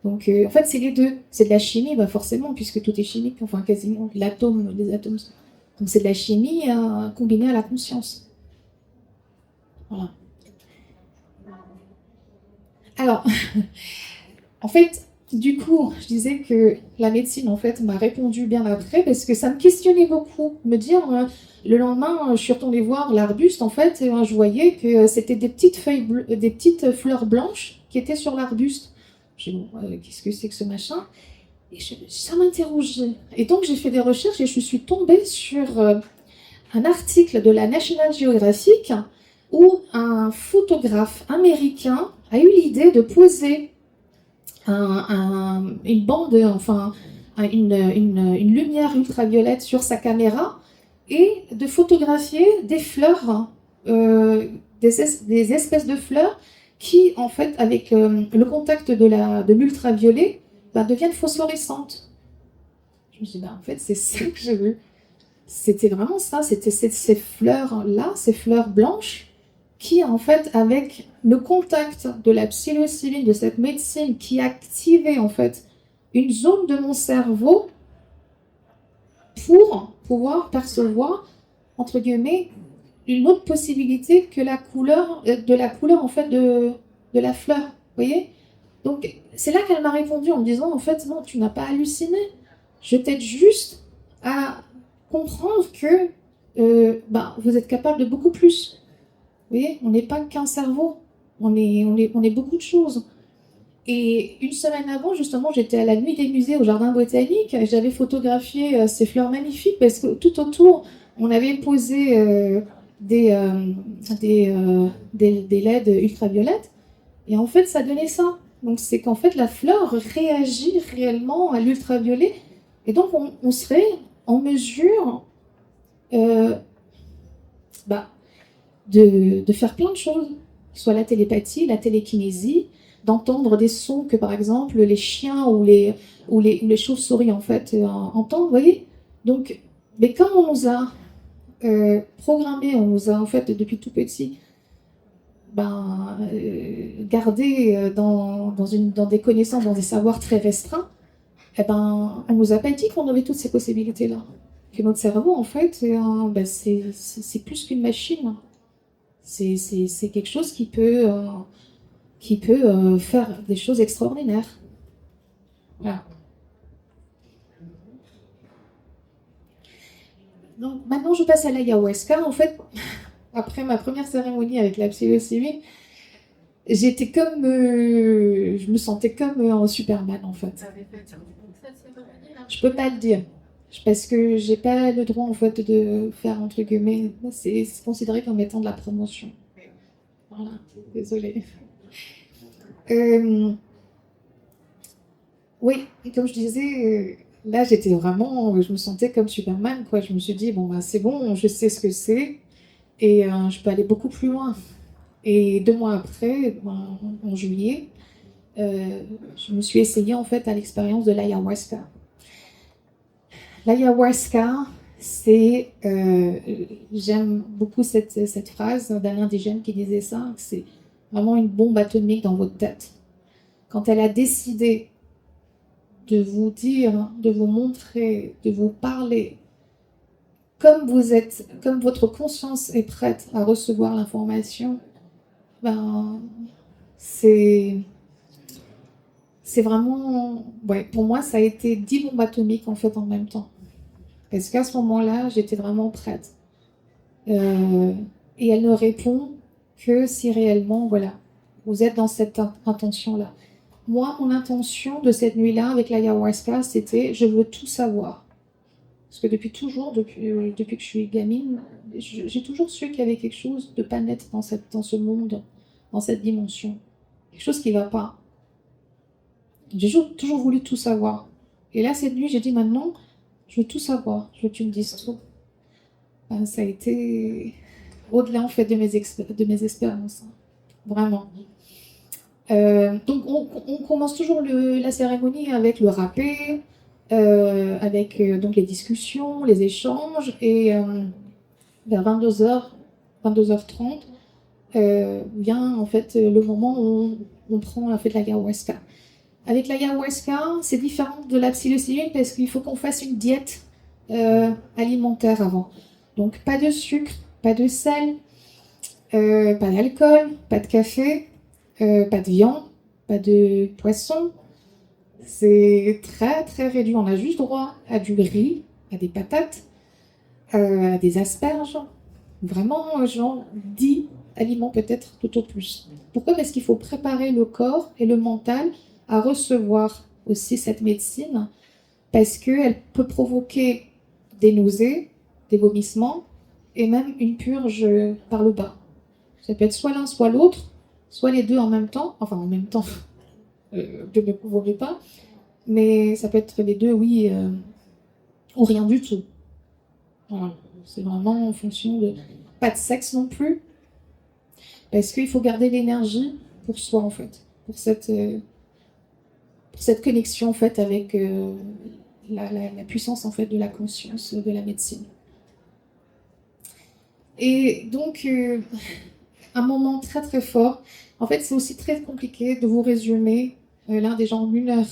Donc, en fait, c'est les deux. C'est de la chimie, bah forcément, puisque tout est chimique, enfin quasiment, l'atome, les atomes. Donc, c'est de la chimie combinée à la conscience. Voilà. Alors, en fait, du coup, je disais que la médecine, en fait, m'a répondu bien après, parce que ça me questionnait beaucoup. Me dire, le lendemain, je suis retournée voir l'arbuste, en fait, et je voyais que c'était des petites feuilles, des petites fleurs blanches qui étaient sur l'arbuste. J'ai dit, bon, qu'est-ce que c'est que ce machin? Et ça m'interrogeait. Et donc, j'ai fait des recherches et je suis tombée sur un article de la National Geographic où un photographe américain a eu l'idée de poser une bande, enfin une lumière ultraviolette sur sa caméra et de photographier des fleurs, des espèces de fleurs qui, en fait, avec le contact de l'ultraviolet, deviennent phosphorescentes. Je me suis dit, en fait, c'est ça que j'ai vu. C'était vraiment ça, c'était ces fleurs-là, ces fleurs blanches, qui, en fait, avec le contact de la psilocybine, de cette médecine qui activait, en fait, une zone de mon cerveau pour pouvoir percevoir, entre guillemets, une autre possibilité que la couleur, en fait, de la fleur, vous voyez? Donc, c'est là qu'elle m'a répondu en me disant, en fait, non, tu n'as pas halluciné. Je t'aide juste à comprendre que vous êtes capable de beaucoup plus. Vous voyez, on n'est pas qu'un cerveau, on est beaucoup de choses. Et une semaine avant, justement, j'étais à la nuit des musées au Jardin botanique. J'avais photographié ces fleurs magnifiques parce que tout autour, on avait posé des, euh, des LED ultraviolettes. Et en fait, ça donnait ça. Donc, c'est qu'en fait, la fleur réagit réellement à l'ultraviolet. Et donc, on serait en mesure euh, bah, de faire plein de choses, soit la télépathie, la télékinésie, d'entendre des sons que par exemple les chiens ou les chauves-souris en fait entendent, vous voyez. Donc, mais comme on nous a programmé, on nous a en fait depuis tout petit gardé dans des connaissances, dans des savoirs très restreints, on nous a pas dit qu'on avait toutes ces possibilités-là. Que notre cerveau, en fait, c'est plus qu'une machine. C'est quelque chose qui peut faire des choses extraordinaires. Voilà. Donc maintenant, je passe à l'ayahuasca. En fait, après ma première cérémonie avec la psilocybine, j'étais comme, je me sentais comme un Superman en fait. Je peux pas le dire parce que j'ai pas le droit en fait de faire entre guillemets. C'est considéré comme étant de la promotion. Voilà, désolée. Euh, oui, et comme je disais, là j'étais vraiment, je me sentais comme Superman quoi. Je me suis dit bon c'est bon, je sais ce que c'est et je peux aller beaucoup plus loin. Et 2 mois après, en juillet, je me suis essayée en fait à l'expérience de l'ayahuasca. L'ayahuasca, c'est, j'aime beaucoup cette phrase d'un indigène qui disait ça, c'est vraiment une bombe atomique dans votre tête. Quand elle a décidé de vous dire, de vous montrer, de vous parler, comme vous êtes, comme votre conscience est prête à recevoir l'information, c'est vraiment, ouais, pour moi, ça a été 10 bombes atomiques en fait en même temps. Parce qu'à ce moment-là, j'étais vraiment prête. Et elle ne répond que si réellement, voilà, vous êtes dans cette intention-là. Moi, mon intention de cette nuit-là avec l'ayahuasca, c'était je veux tout savoir. Parce que depuis toujours, depuis que je suis gamine, j'ai toujours su qu'il y avait quelque chose de pas net dans ce monde, dans cette dimension. Quelque chose qui ne va pas. J'ai toujours voulu tout savoir. Et là, cette nuit, j'ai dit maintenant, je veux tout savoir. Je veux que tu me dises tout. Ben, ça a été au-delà, en fait, de mes espérances. Hein. Vraiment. Donc, on commence toujours la cérémonie avec le râpé, avec donc les discussions, les échanges, et vers 22h, 22h30, vient en fait le moment où on prend en fait l'ayahuasca. Avec l'ayahuasca, c'est différent de la psilocybine parce qu'il faut qu'on fasse une diète alimentaire avant. Donc pas de sucre, pas de sel, pas d'alcool, pas de café, pas de viande, pas de poisson. C'est très très réduit. On a juste droit à du riz, à des patates, à des asperges. Vraiment, genre 10 aliments peut-être tout au plus. Pourquoi? Parce qu'il faut préparer le corps et le mental à recevoir aussi cette médecine parce qu'elle peut provoquer des nausées, des vomissements et même une purge par le bas. Ça peut être soit l'un, soit l'autre, soit les deux en même temps. Enfin, en même temps, je ne pourrai pas. Mais ça peut être les deux, oui, ou rien du tout. Voilà. C'est vraiment en fonction de... Pas de sexe non plus, parce qu'il faut garder l'énergie pour soi, en fait. Pour cette connexion, en fait, avec la puissance, en fait, de la conscience, de la médecine. Et donc, un moment très, très fort. En fait, c'est aussi très compliqué de vous résumer, là, déjà en 1 heure.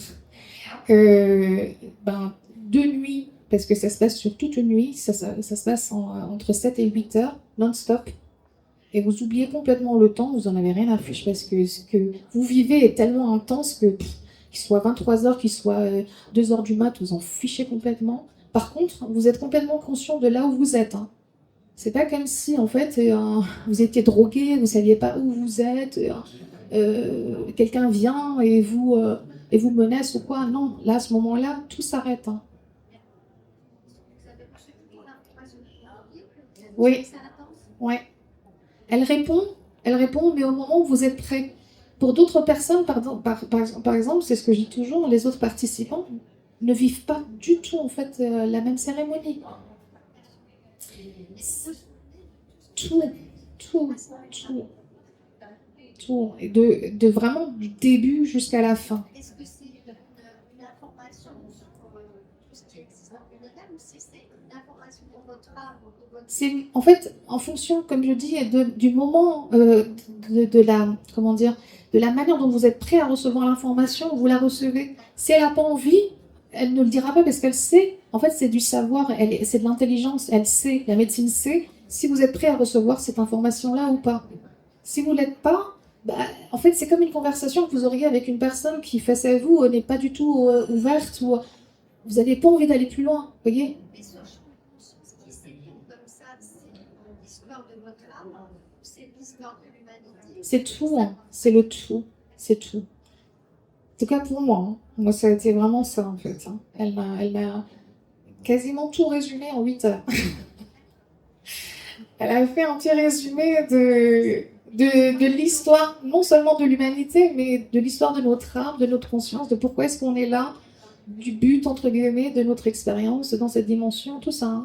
2 nuits, parce que ça se passe sur toute une nuit, ça se passe entre 7 et 8 heures, non-stop. Et vous oubliez complètement le temps, vous en avez rien à fiche, parce que ce que vous vivez est tellement intense que, qu'il soit 23 heures, qu'il soit 2 heures du mat, vous en fichez complètement. Par contre, vous êtes complètement conscient de là où vous êtes. Hein. C'est pas comme si, en fait, vous étiez drogué, vous saviez pas où vous êtes, quelqu'un vient et vous menace ou quoi. Non, là, à ce moment-là, tout s'arrête. Hein. Oui, ouais. Elle répond, mais au moment où vous êtes prêt. Pour d'autres personnes, par exemple, c'est ce que je dis toujours, les autres participants ne vivent pas du tout, en fait, la même cérémonie. Tout, tout, tout, tout. Et de vraiment du début jusqu'à la fin. Est-ce que c'est une information sur tout ce qui existe dans l'univers ou c'est une information pour votre âme? C'est en fait en fonction, comme je dis, du moment de la comment dire, de la manière dont vous êtes prêt à recevoir l'information, vous la recevez. Si elle n'a pas envie, elle ne le dira pas parce qu'elle sait. En fait, c'est du savoir, c'est de l'intelligence. Elle sait, la médecine sait si vous êtes prêt à recevoir cette information-là ou pas. Si vous l'êtes pas, bah, en fait, c'est comme une conversation que vous auriez avec une personne qui, face à vous, n'est pas du tout ouverte ou vous n'avez pas envie d'aller plus loin, vous voyez. C'est tout, hein. C'est le tout, c'est tout. En tout cas pour moi, hein. Moi ça a été vraiment ça en fait. Hein. Elle m'a quasiment tout résumé en 8 heures. Elle a fait un petit résumé de l'histoire, non seulement de l'humanité, mais de l'histoire de notre âme, de notre conscience, de pourquoi est-ce qu'on est là, du but, entre guillemets, de notre expérience dans cette dimension, tout ça. Hein.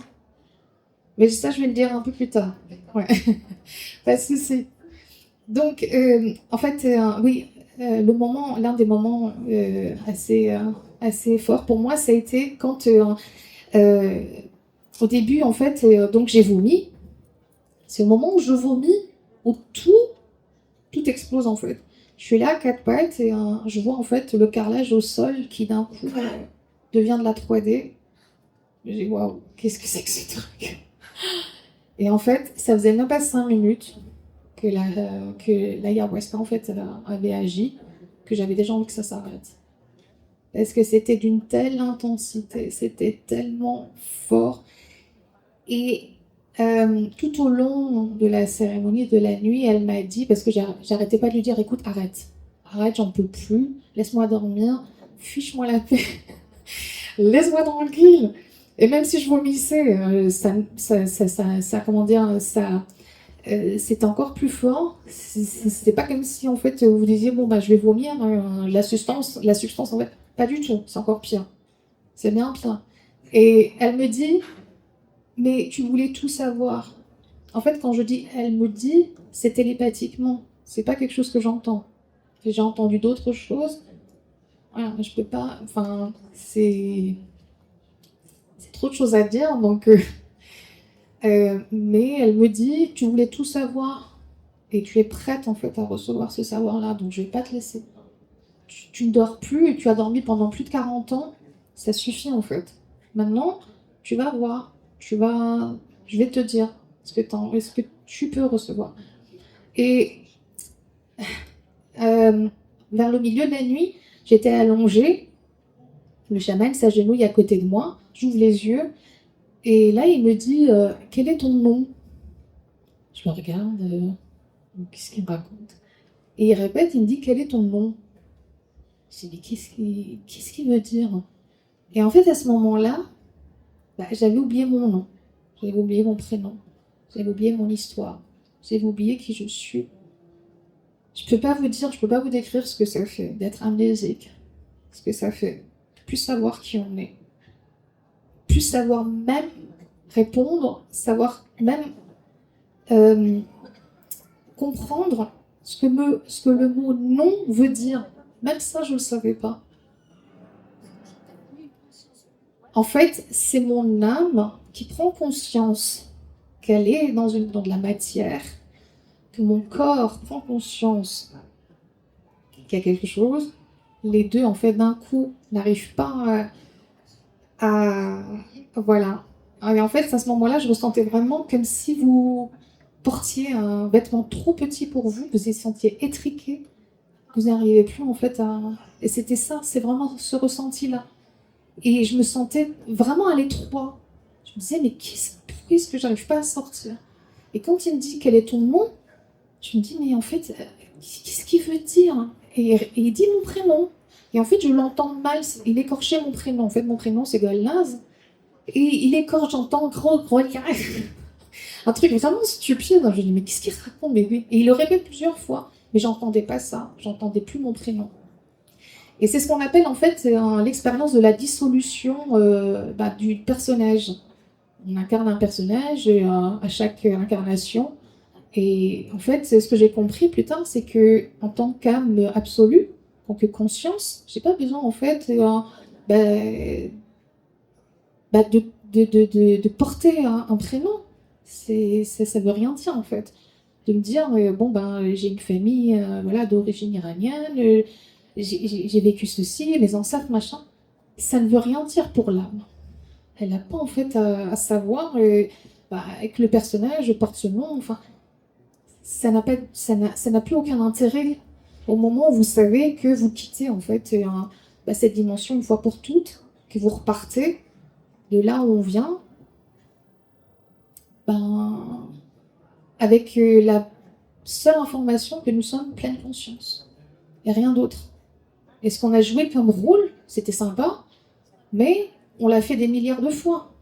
Mais ça, je vais le dire un peu plus tard. Ouais. Pas de souci. Donc, en fait, oui, l'un des moments assez forts pour moi, ça a été quand, au début, en fait, donc j'ai vomi. C'est au moment où je vomis, où tout explose, en fait. Je suis là à 4 pattes et je vois, en fait, le carrelage au sol qui, d'un coup, devient de la 3D. J'ai dit, waouh, qu'est-ce que c'est que ce truc? Et en fait, ça faisait même pas 5 minutes que l'ayahuasca en fait avait agi, que j'avais déjà envie que ça s'arrête. Parce que c'était d'une telle intensité, c'était tellement fort. Et tout au long de la cérémonie, de la nuit, elle m'a dit, parce que j'arrêtais pas de lui dire, écoute, arrête, j'en peux plus, laisse-moi dormir, fiche-moi la paix, laisse-moi tranquille. Et même si je vomissais, comment dire, c'était encore plus fort. C'était pas comme si en fait vous disiez bon bah je vais vomir, la substance en fait, pas du tout, c'est encore pire. C'est bien pire. Et elle me dit, mais tu voulais tout savoir. En fait, quand je dis elle me dit, c'est télépathiquement. C'est pas quelque chose que j'entends. J'ai entendu d'autres choses. Voilà, je peux pas. Enfin, c'est trop de choses à dire. Donc, mais elle me dit, tu voulais tout savoir et tu es prête en fait à recevoir ce savoir-là. Donc, je vais pas te laisser. Tu ne dors plus et tu as dormi pendant plus de 40 ans. Ça suffit en fait. Maintenant, tu vas voir. Je vais te dire est-ce que tu peux recevoir. Et vers le milieu de la nuit, j'étais allongée. Le chaman s'agenouille à côté de moi. J'ouvre les yeux. Et là, il me dit quel est ton nom? Je le regarde. Qu'est-ce qu'il me raconte? Et il répète, il me dit quel est ton nom? Je dis mais qu'est-ce qu'il veut dire? Et en fait, à ce moment-là, bah, j'avais oublié mon nom. J'avais oublié mon prénom. J'avais oublié mon histoire. J'avais oublié qui je suis. Je peux pas vous dire, je peux pas vous décrire ce que ça fait d'être amnésique. Ce que ça fait. Plus savoir qui on est. Plus savoir même répondre, savoir même comprendre ce que le mot non veut dire. Même ça, je ne le savais pas. En fait, c'est mon âme qui prend conscience qu'elle est dans de la matière, que mon corps prend conscience qu'il y a quelque chose. Les deux, en fait, d'un coup, n'arrivent pas voilà. Et en fait, à ce moment-là, je ressentais vraiment comme si vous portiez un vêtement trop petit pour vous, vous vous sentiez étriqué, vous n'arrivez plus en fait à... Et c'était ça, c'est vraiment ce ressenti-là. Et je me sentais vraiment à l'étroit. Je me disais, mais pourquoi est-ce que j'arrive pas à sortir? Et quand il me dit quel est ton nom, je me dis, mais en fait, qu'est-ce qu'il veut dire? Et il dit mon prénom. Et en fait, je l'entends mal, il écorchait mon prénom. En fait, mon prénom, c'est Golnaz. Et il écorche, j'entends gros, un truc vraiment stupide. Je me dis, mais qu'est-ce qu'il raconte, bébé? Et il le répète plusieurs fois. Mais j'entendais pas ça, j'entendais plus mon prénom. Et c'est ce qu'on appelle en fait l'expérience de la dissolution du personnage. On incarne un personnage à chaque incarnation. Et en fait, ce que j'ai compris plus tard, c'est que en tant qu'âme absolue, en tant que conscience, j'ai pas besoin en fait de porter un prénom. Ça veut rien dire en fait. De me dire j'ai une famille voilà d'origine iranienne, j'ai vécu ceci, mes ancêtres machin. Ça ne veut rien dire pour l'âme. Elle n'a pas en fait à savoir que le personnage porte ce nom. Enfin, ça n'a plus aucun intérêt au moment où vous savez que vous quittez en fait cette dimension une fois pour toutes, que vous repartez de là où on vient, avec la seule information que nous sommes pleine conscience et rien d'autre. Et ce qu'on a joué comme rôle, c'était sympa, mais on l'a fait des milliards de fois.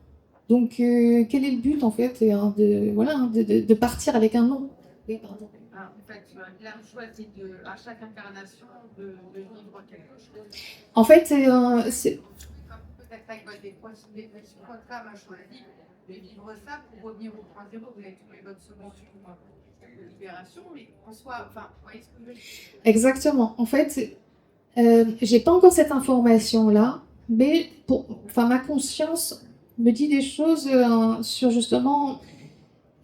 Donc quel est le but en fait de partir avec un nom? Oui, pardon. En fait, l'âme choisit à chaque incarnation de vivre quelque chose. En fait, c'est peut-être avec votre âme a choisi de vivre ça pour revenir au point zéro. Vous avez trouvé votre solution de libération, mais en soi, enfin, vous voyez ce que je veux dire? Exactement. En fait, j'ai pas encore cette information-là, mais ma conscience me dit des choses sur justement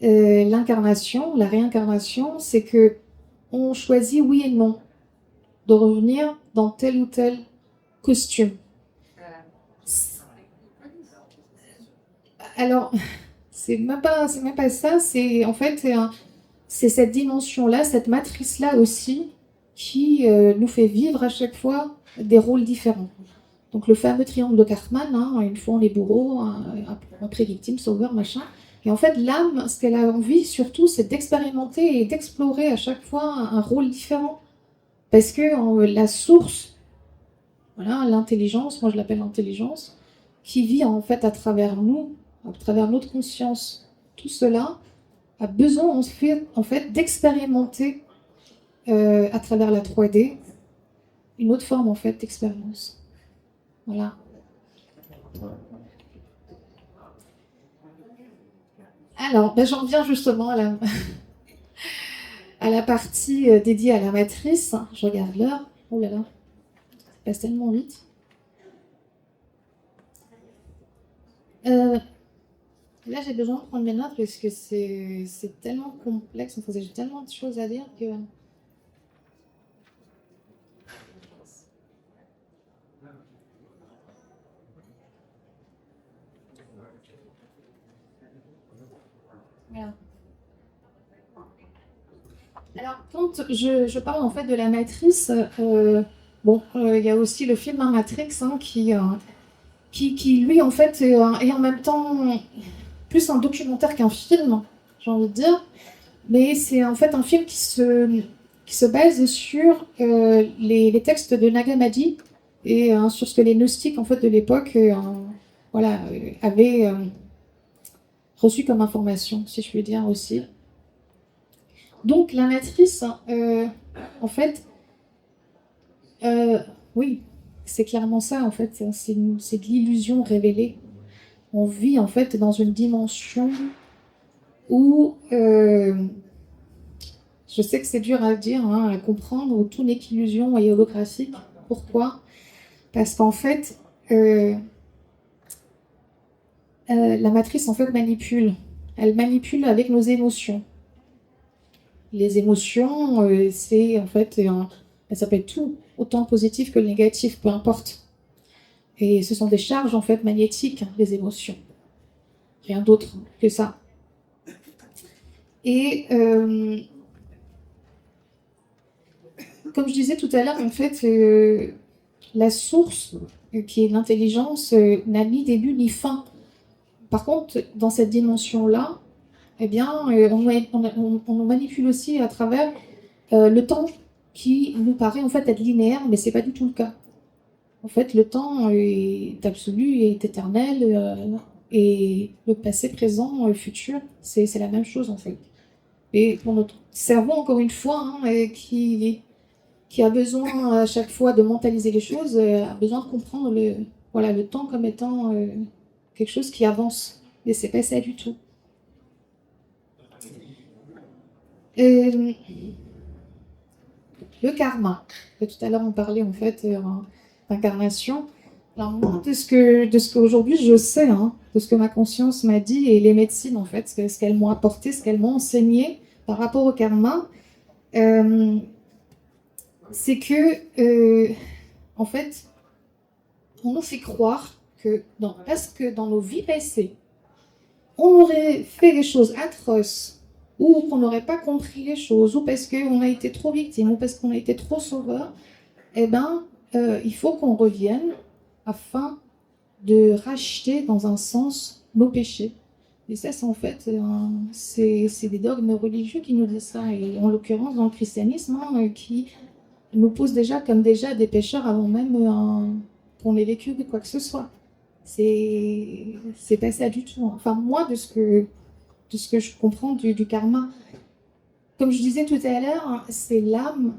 l'incarnation, la réincarnation, c'est que on choisit oui et non de revenir dans tel ou tel costume. Alors, c'est même pas ça, c'est en fait c'est cette dimension-là, cette matrice-là aussi qui nous fait vivre à chaque fois des rôles différents. Donc le fameux triangle de Cartman, une fois on est bourreau, après victime, sauveur, machin. Et en fait, l'âme, ce qu'elle a envie surtout, c'est d'expérimenter et d'explorer à chaque fois un rôle différent. Parce que la source, voilà, l'intelligence, moi je l'appelle l'intelligence, qui vit en fait à travers nous, à travers notre conscience. Tout cela a besoin en fait d'expérimenter à travers la 3D une autre forme en fait d'expérience. Voilà. Alors, ben, j'en viens justement à la partie dédiée à la matrice. Je regarde l'heure. Oh là là, ça passe tellement vite. Là, j'ai besoin de prendre mes notes parce que c'est tellement complexe. Enfin, j'ai tellement de choses à dire que. Voilà. Alors, quand je parle en fait de la matrice, il y a aussi le film Matrix hein, qui, lui, en fait, est en même temps plus un documentaire qu'un film, j'ai envie de dire. Mais c'est en fait un film qui se base sur les textes de Nag Hammadi et sur ce que les gnostiques en fait, de l'époque avaient reçu comme information, si je puis dire aussi. Donc la matrice, en fait, oui, c'est clairement ça, en fait, c'est de l'illusion révélée. On vit en fait dans une dimension où je sais que c'est dur à dire, hein, à comprendre, où tout n'est qu'illusion et holographique. Pourquoi? Parce qu'en fait, la matrice en fait manipule. Elle manipule avec nos émotions. Les émotions, c'est en fait, ça peut être tout, autant positif que négatif, peu importe. Et ce sont des charges en fait magnétiques, les émotions. Rien d'autre que ça. Et comme je disais tout à l'heure, en fait, la source, qui est l'intelligence, n'a ni début ni fin. Par contre, dans cette dimension-là, eh bien, on manipule aussi à travers le temps qui nous paraît en fait être linéaire, mais c'est pas du tout le cas. En fait, le temps est absolu, est éternel, et le passé, présent, futur, c'est la même chose en fait. Et pour notre cerveau, encore une fois, hein, qui a besoin à chaque fois de mentaliser les choses, a besoin de comprendre le temps comme étant quelque chose qui avance. Mais c'est pas ça du tout. Euh, le karma. Tout à l'heure, on parlait en fait d'incarnation. Alors, moi, de ce qu'aujourd'hui je sais, hein, de ce que ma conscience m'a dit et les médecines, en fait, ce qu'elles m'ont apporté, ce qu'elles m'ont enseigné par rapport au karma, euh, c'est que, en fait, on nous fait croire que parce que dans nos vies passées, on aurait fait des choses atroces, ou qu'on n'aurait pas compris les choses, ou parce qu'on a été trop victime, ou parce qu'on a été trop sauveur, eh ben, il faut qu'on revienne afin de racheter, dans un sens, nos péchés. Et ça, c'est en fait, c'est des dogmes religieux qui nous disent ça, et en l'occurrence dans le christianisme, hein, qui nous pose déjà comme déjà des pécheurs avant même qu'on ait vécu quoi que ce soit. C'est pas ça du tout. Enfin, moi, de ce que je comprends du karma, comme je disais tout à l'heure, hein, c'est l'âme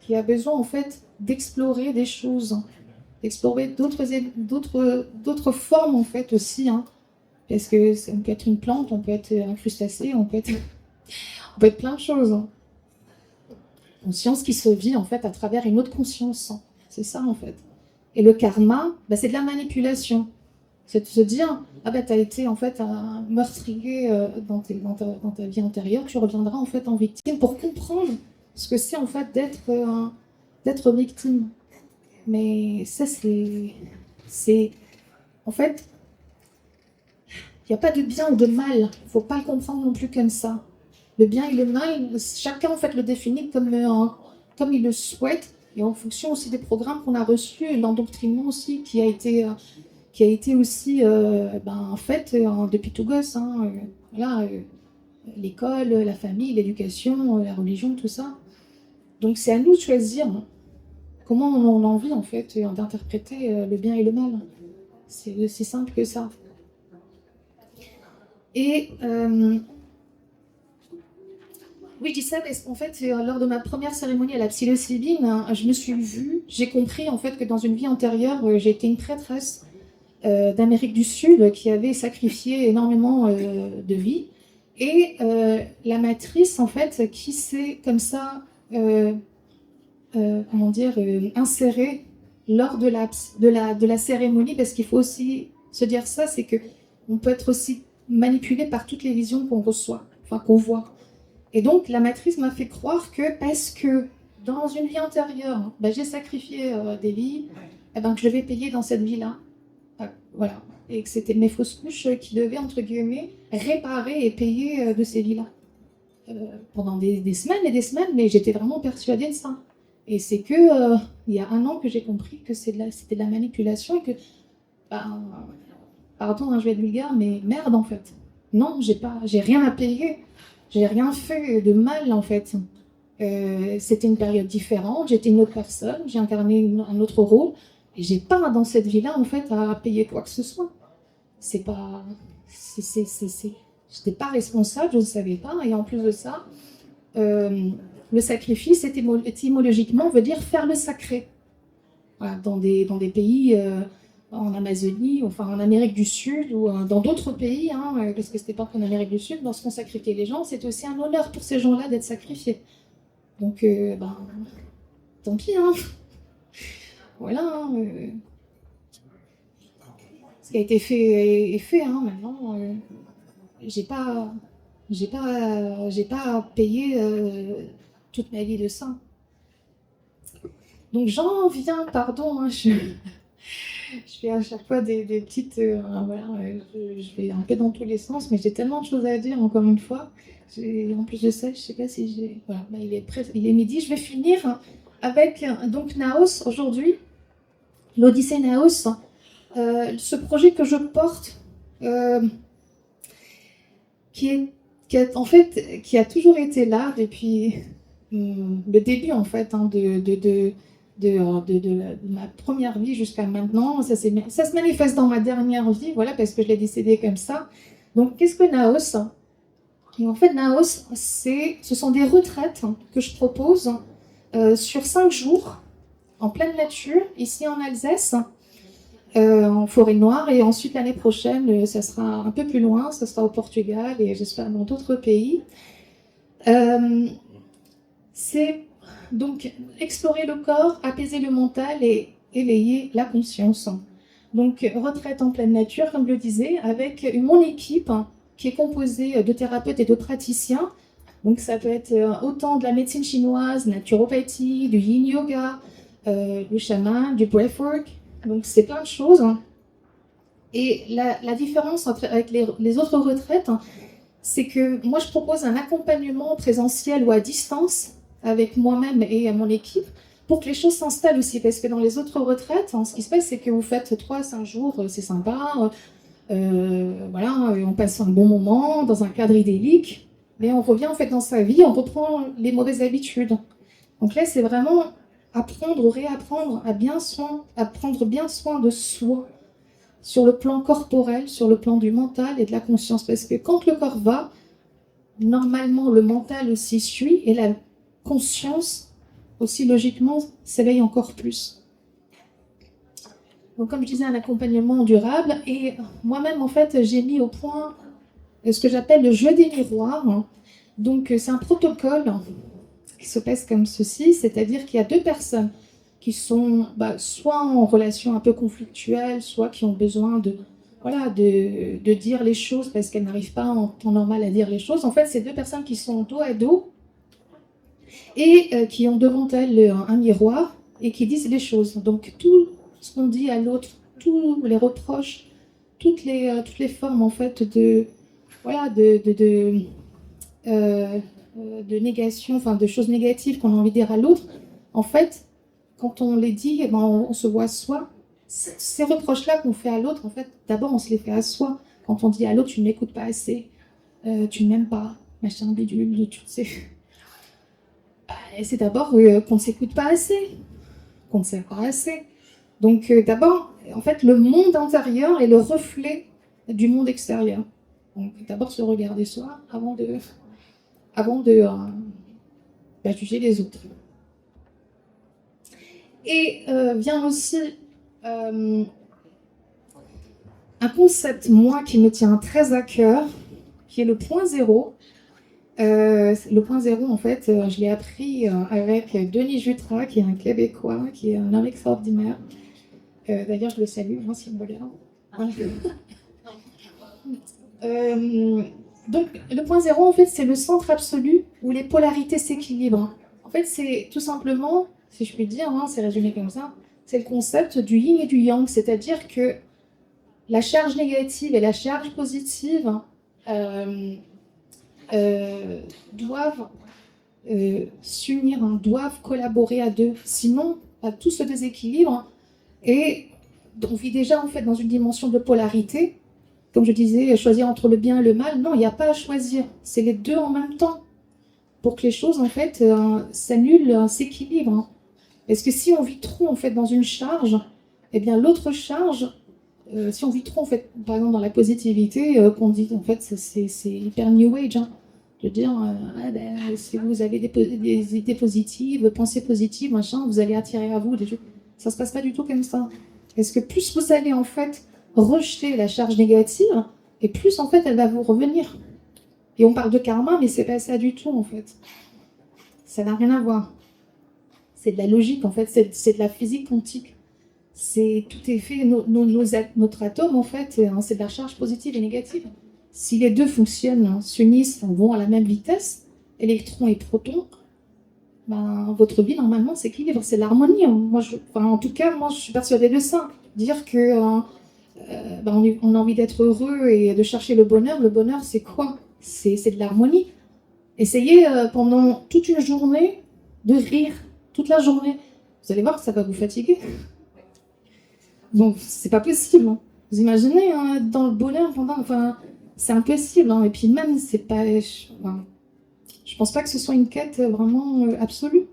qui a besoin en fait d'explorer des choses, d'explorer d'autres formes en fait aussi, hein, parce que on peut être une plante, on peut être un crustacé, on peut être plein de choses, hein. Conscience qui se vit en fait à travers une autre conscience, hein. C'est ça en fait. Et le karma, bah, c'est de la manipulation. C'est de se dire, ah bah t'as été en fait un meurtrier dans ta vie antérieure, tu reviendras en fait en victime pour comprendre ce que c'est en fait d'être victime. Mais ça c'est en fait, il n'y a pas de bien ou de mal. Il ne faut pas le comprendre non plus comme ça. Le bien et le mal, chacun en fait le définit comme il le souhaite, et en fonction aussi des programmes qu'on a reçus, et l'endoctrinement aussi qui a été aussi en fait depuis tout gosse, hein, voilà, l'école, la famille, l'éducation, la religion, tout ça. Donc c'est à nous de choisir, hein, comment on a envie en fait d'interpréter le bien et le mal. C'est aussi simple que ça. Et oui, je dis ça parce qu'en fait, lors de ma première cérémonie à la psilocybine, hein, je me suis vue, j'ai compris en fait que dans une vie antérieure, j'étais une prêtresse d'Amérique du Sud qui avait sacrifié énormément de vie. Et la matrice, en fait, qui s'est comme ça, comment dire, insérée lors de la cérémonie, parce qu'il faut aussi se dire ça, c'est que on peut être aussi manipulé par toutes les visions qu'on reçoit, enfin qu'on voit. Et donc, la matrice m'a fait croire que parce que dans une vie antérieure, ben, j'ai sacrifié des vies, eh ben, que je devais payer dans cette vie-là. Voilà. Et que c'était mes fausses couches qui devaient, entre guillemets, réparer et payer de ces vies-là. Pendant des semaines et des semaines, mais j'étais vraiment persuadée de ça. Et c'est que il y a 1 an que j'ai compris que c'était de la manipulation et que, ben, pardon, hein, je vais être vulgaire, mais merde en fait. Non, j'ai rien à payer. J'ai rien fait de mal en fait. C'était une période différente, j'étais une autre personne, j'ai incarné un autre rôle, et j'ai pas dans cette vie-là en fait à payer quoi que ce soit. C'est pas, j'étais pas responsable, je ne savais pas, et en plus de ça, le sacrifice étymologiquement veut dire faire le sacré. Voilà, dans des pays en Amazonie, enfin en Amérique du Sud ou dans d'autres pays, hein, parce que c'était pas qu'en Amérique du Sud, lorsqu'on sacrifiait les gens, c'était aussi un honneur pour ces gens-là d'être sacrifiés. Donc, ben, tant pis, hein. Voilà. Hein, ce qui a été fait est fait, hein, maintenant. J'ai pas, j'ai pas payé toute ma vie de ça. Donc j'en viens, pardon, hein, je fais à chaque fois des petites, voilà, je vais un peu dans tous les sens, mais j'ai tellement de choses à dire encore une fois. En plus de ça, je sais pas si j'ai, voilà, bah, il est midi, je vais finir avec donc Naos aujourd'hui, l'Odyssée Naos, ce projet que je porte, en fait, qui a toujours été là depuis le début en fait hein, de ma première vie jusqu'à maintenant. Ça se manifeste dans ma dernière vie, voilà, parce que je l'ai décidé comme ça. Donc, qu'est-ce que Naos? Et en fait, Naos, ce sont des retraites que je propose sur 5 jours en pleine nature, ici en Alsace, en forêt noire. Et ensuite, l'année prochaine, ça sera un peu plus loin, ça sera au Portugal et j'espère dans d'autres pays. C'est donc explorer le corps, apaiser le mental et éveiller la conscience. Donc, retraite en pleine nature, comme je le disais, avec mon équipe qui est composée de thérapeutes et de praticiens. Donc, ça peut être autant de la médecine chinoise, naturopathie, du yin yoga, du chaman, du breathwork. Donc, c'est plein de choses. Et la différence avec les autres retraites, c'est que moi, je propose un accompagnement présentiel ou à distance avec moi-même et mon équipe pour que les choses s'installent aussi. Parce que dans les autres retraites, hein, ce qui se passe, c'est que vous faites 3 à 5 jours, c'est sympa, voilà, on passe un bon moment dans un cadre idyllique, mais on revient en fait dans sa vie, on reprend les mauvaises habitudes. Donc là, c'est vraiment apprendre ou réapprendre à prendre bien soin de soi sur le plan corporel, sur le plan du mental et de la conscience. Parce que quand le corps va, normalement, le mental aussi suit et la conscience aussi logiquement s'éveille encore plus. Donc comme je disais, un accompagnement durable et moi-même en fait j'ai mis au point ce que j'appelle le jeu des miroirs. Donc c'est un protocole qui se passe comme ceci, c'est-à-dire qu'il y a 2 personnes qui sont soit en relation un peu conflictuelle, soit qui ont besoin de dire les choses parce qu'elles n'arrivent pas en temps normal à dire les choses. En fait, c'est 2 personnes qui sont dos à dos et qui ont devant elles un miroir et qui disent les choses. Donc tout ce qu'on dit à l'autre, tous les reproches, toutes les formes en fait de négation, enfin de choses négatives qu'on a envie de dire à l'autre, en fait, quand on les dit, eh ben, on se voit soi. Ces reproches-là qu'on fait à l'autre, en fait, d'abord on se les fait à soi. Quand on dit à l'autre, tu ne m'écoutes pas assez, tu ne m'aimes pas, machin bidule, tu sais. C'est d'abord qu'on ne s'écoute pas assez, qu'on ne sait pas assez. Donc d'abord, en fait, le monde intérieur est le reflet du monde extérieur. Donc d'abord se regarder soi avant de juger les autres. Et vient aussi un concept, moi, qui me tient très à cœur, qui est le point zéro. Le point zéro, en fait, je l'ai appris avec Denis Jutras, qui est un Québécois, qui est un homme extraordinaire. D'ailleurs, je le salue, hein, s'il me regarde. Donc, le point zéro, en fait, c'est le centre absolu où les polarités s'équilibrent. En fait, c'est tout simplement, si je puis dire, hein, c'est résumé comme ça, c'est le concept du yin et du yang, c'est-à-dire que la charge négative et la charge positive doivent s'unir, hein, doivent collaborer à deux. Sinon, tout se déséquilibre et on vit déjà en fait dans une dimension de polarité. Comme je disais, choisir entre le bien et le mal, non, il n'y a pas à choisir. C'est les deux en même temps pour que les choses en fait s'annulent, s'équilibrent. Parce que si on vit trop en fait dans une charge, eh bien l'autre charge, si on vit trop en fait, par exemple dans la positivité, qu'on dit en fait c'est hyper new age, hein, de dire si vous avez des idées positives, pensées positives, machin, vous allez attirer à vous des trucs. Ça se passe pas du tout comme ça. Parce que plus vous allez en fait rejeter la charge négative, et plus en fait elle va vous revenir. Et on parle de karma, mais c'est pas ça du tout en fait. Ça n'a rien à voir. C'est de la logique en fait, c'est de la physique quantique. Tout est fait, notre atome en fait, c'est de la charge positive et négative. Si les deux fonctionnent, hein, s'unissent, vont à la même vitesse, électrons et protons, ben, votre vie normalement s'équilibre, c'est l'harmonie. En tout cas, moi je suis persuadée de ça. Dire que on a envie d'être heureux et de chercher le bonheur c'est quoi? C'est de l'harmonie. Essayez pendant toute une journée de rire, toute la journée. Vous allez voir que ça va vous fatiguer. Bon, c'est pas possible. Hein. Vous imaginez, hein, dans le bonheur c'est impossible. Hein. Et puis même, c'est pas... Je pense pas que ce soit une quête vraiment absolue.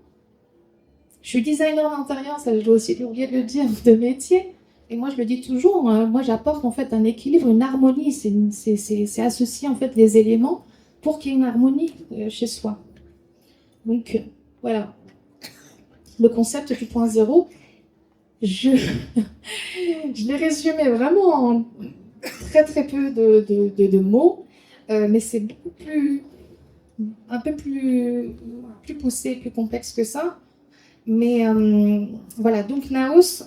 Je suis designer d'intérieur, ça je dois aussi oublier de le dire, de métier. Et moi, je le dis toujours, moi j'apporte en fait un équilibre, une harmonie. C'est associer en fait les éléments pour qu'il y ait une harmonie chez soi. Donc voilà, le concept du point zéro, je l'ai résumé vraiment en très très peu de mots, mais c'est beaucoup plus, un peu plus poussé, plus complexe que ça. Mais voilà, donc Naos,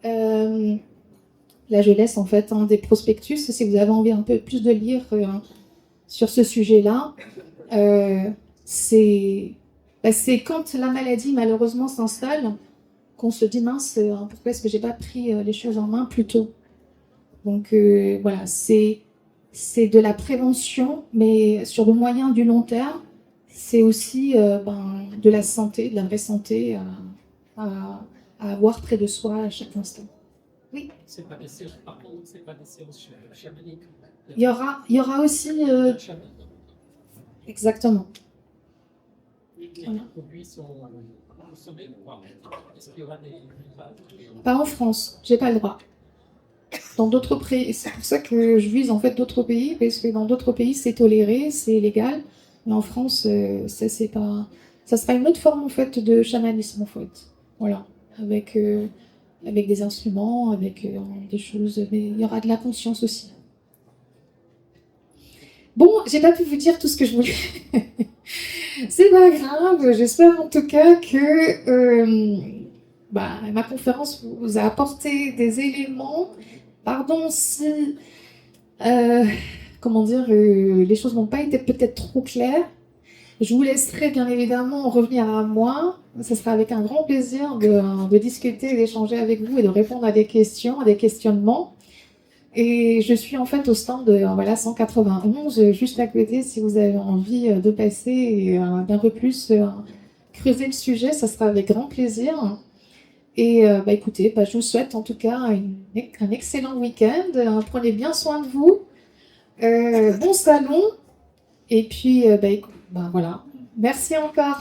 là je laisse en fait des prospectus si vous avez envie un peu plus de lire sur ce sujet-là. C'est quand la maladie malheureusement s'installe qu'on se dit mince, pourquoi est-ce que j'ai pas pris les choses en main plus tôt. Donc voilà, c'est de la prévention, mais sur le moyen du long terme, c'est aussi de la santé, de la vraie santé à avoir près de soi à chaque instant. Oui. C'est pas des séances, par contre, c'est pas des séances chamaniques. Il y aura aussi. Exactement. Les produits sont consommés ou pas? Est-ce qu'il y aura des. Pas en France, j'ai pas le droit. Dans d'autres pays, c'est pour ça que je vise en fait d'autres pays, parce que dans d'autres pays c'est toléré, c'est légal, mais en France ça c'est pas. Ça sera une autre forme en fait de chamanisme en fait. Voilà, avec des instruments, avec des choses, mais il y aura de la conscience aussi. Bon, j'ai pas pu vous dire tout ce que je voulais. C'est pas grave, j'espère en tout cas que ma conférence vous a apporté des éléments. Pardon si, les choses n'ont pas été peut-être trop claires. Je vous laisserai bien évidemment revenir à moi. Ce sera avec un grand plaisir de discuter, d'échanger avec vous et de répondre à des questions, à des questionnements. Et je suis en fait au stand 191, juste à côté, si vous avez envie de passer et d'un peu plus creuser le sujet, ça sera avec grand plaisir. Et écoutez, je vous souhaite en tout cas un excellent week-end. Prenez bien soin de vous. Bon salon. Et puis, voilà. Merci encore.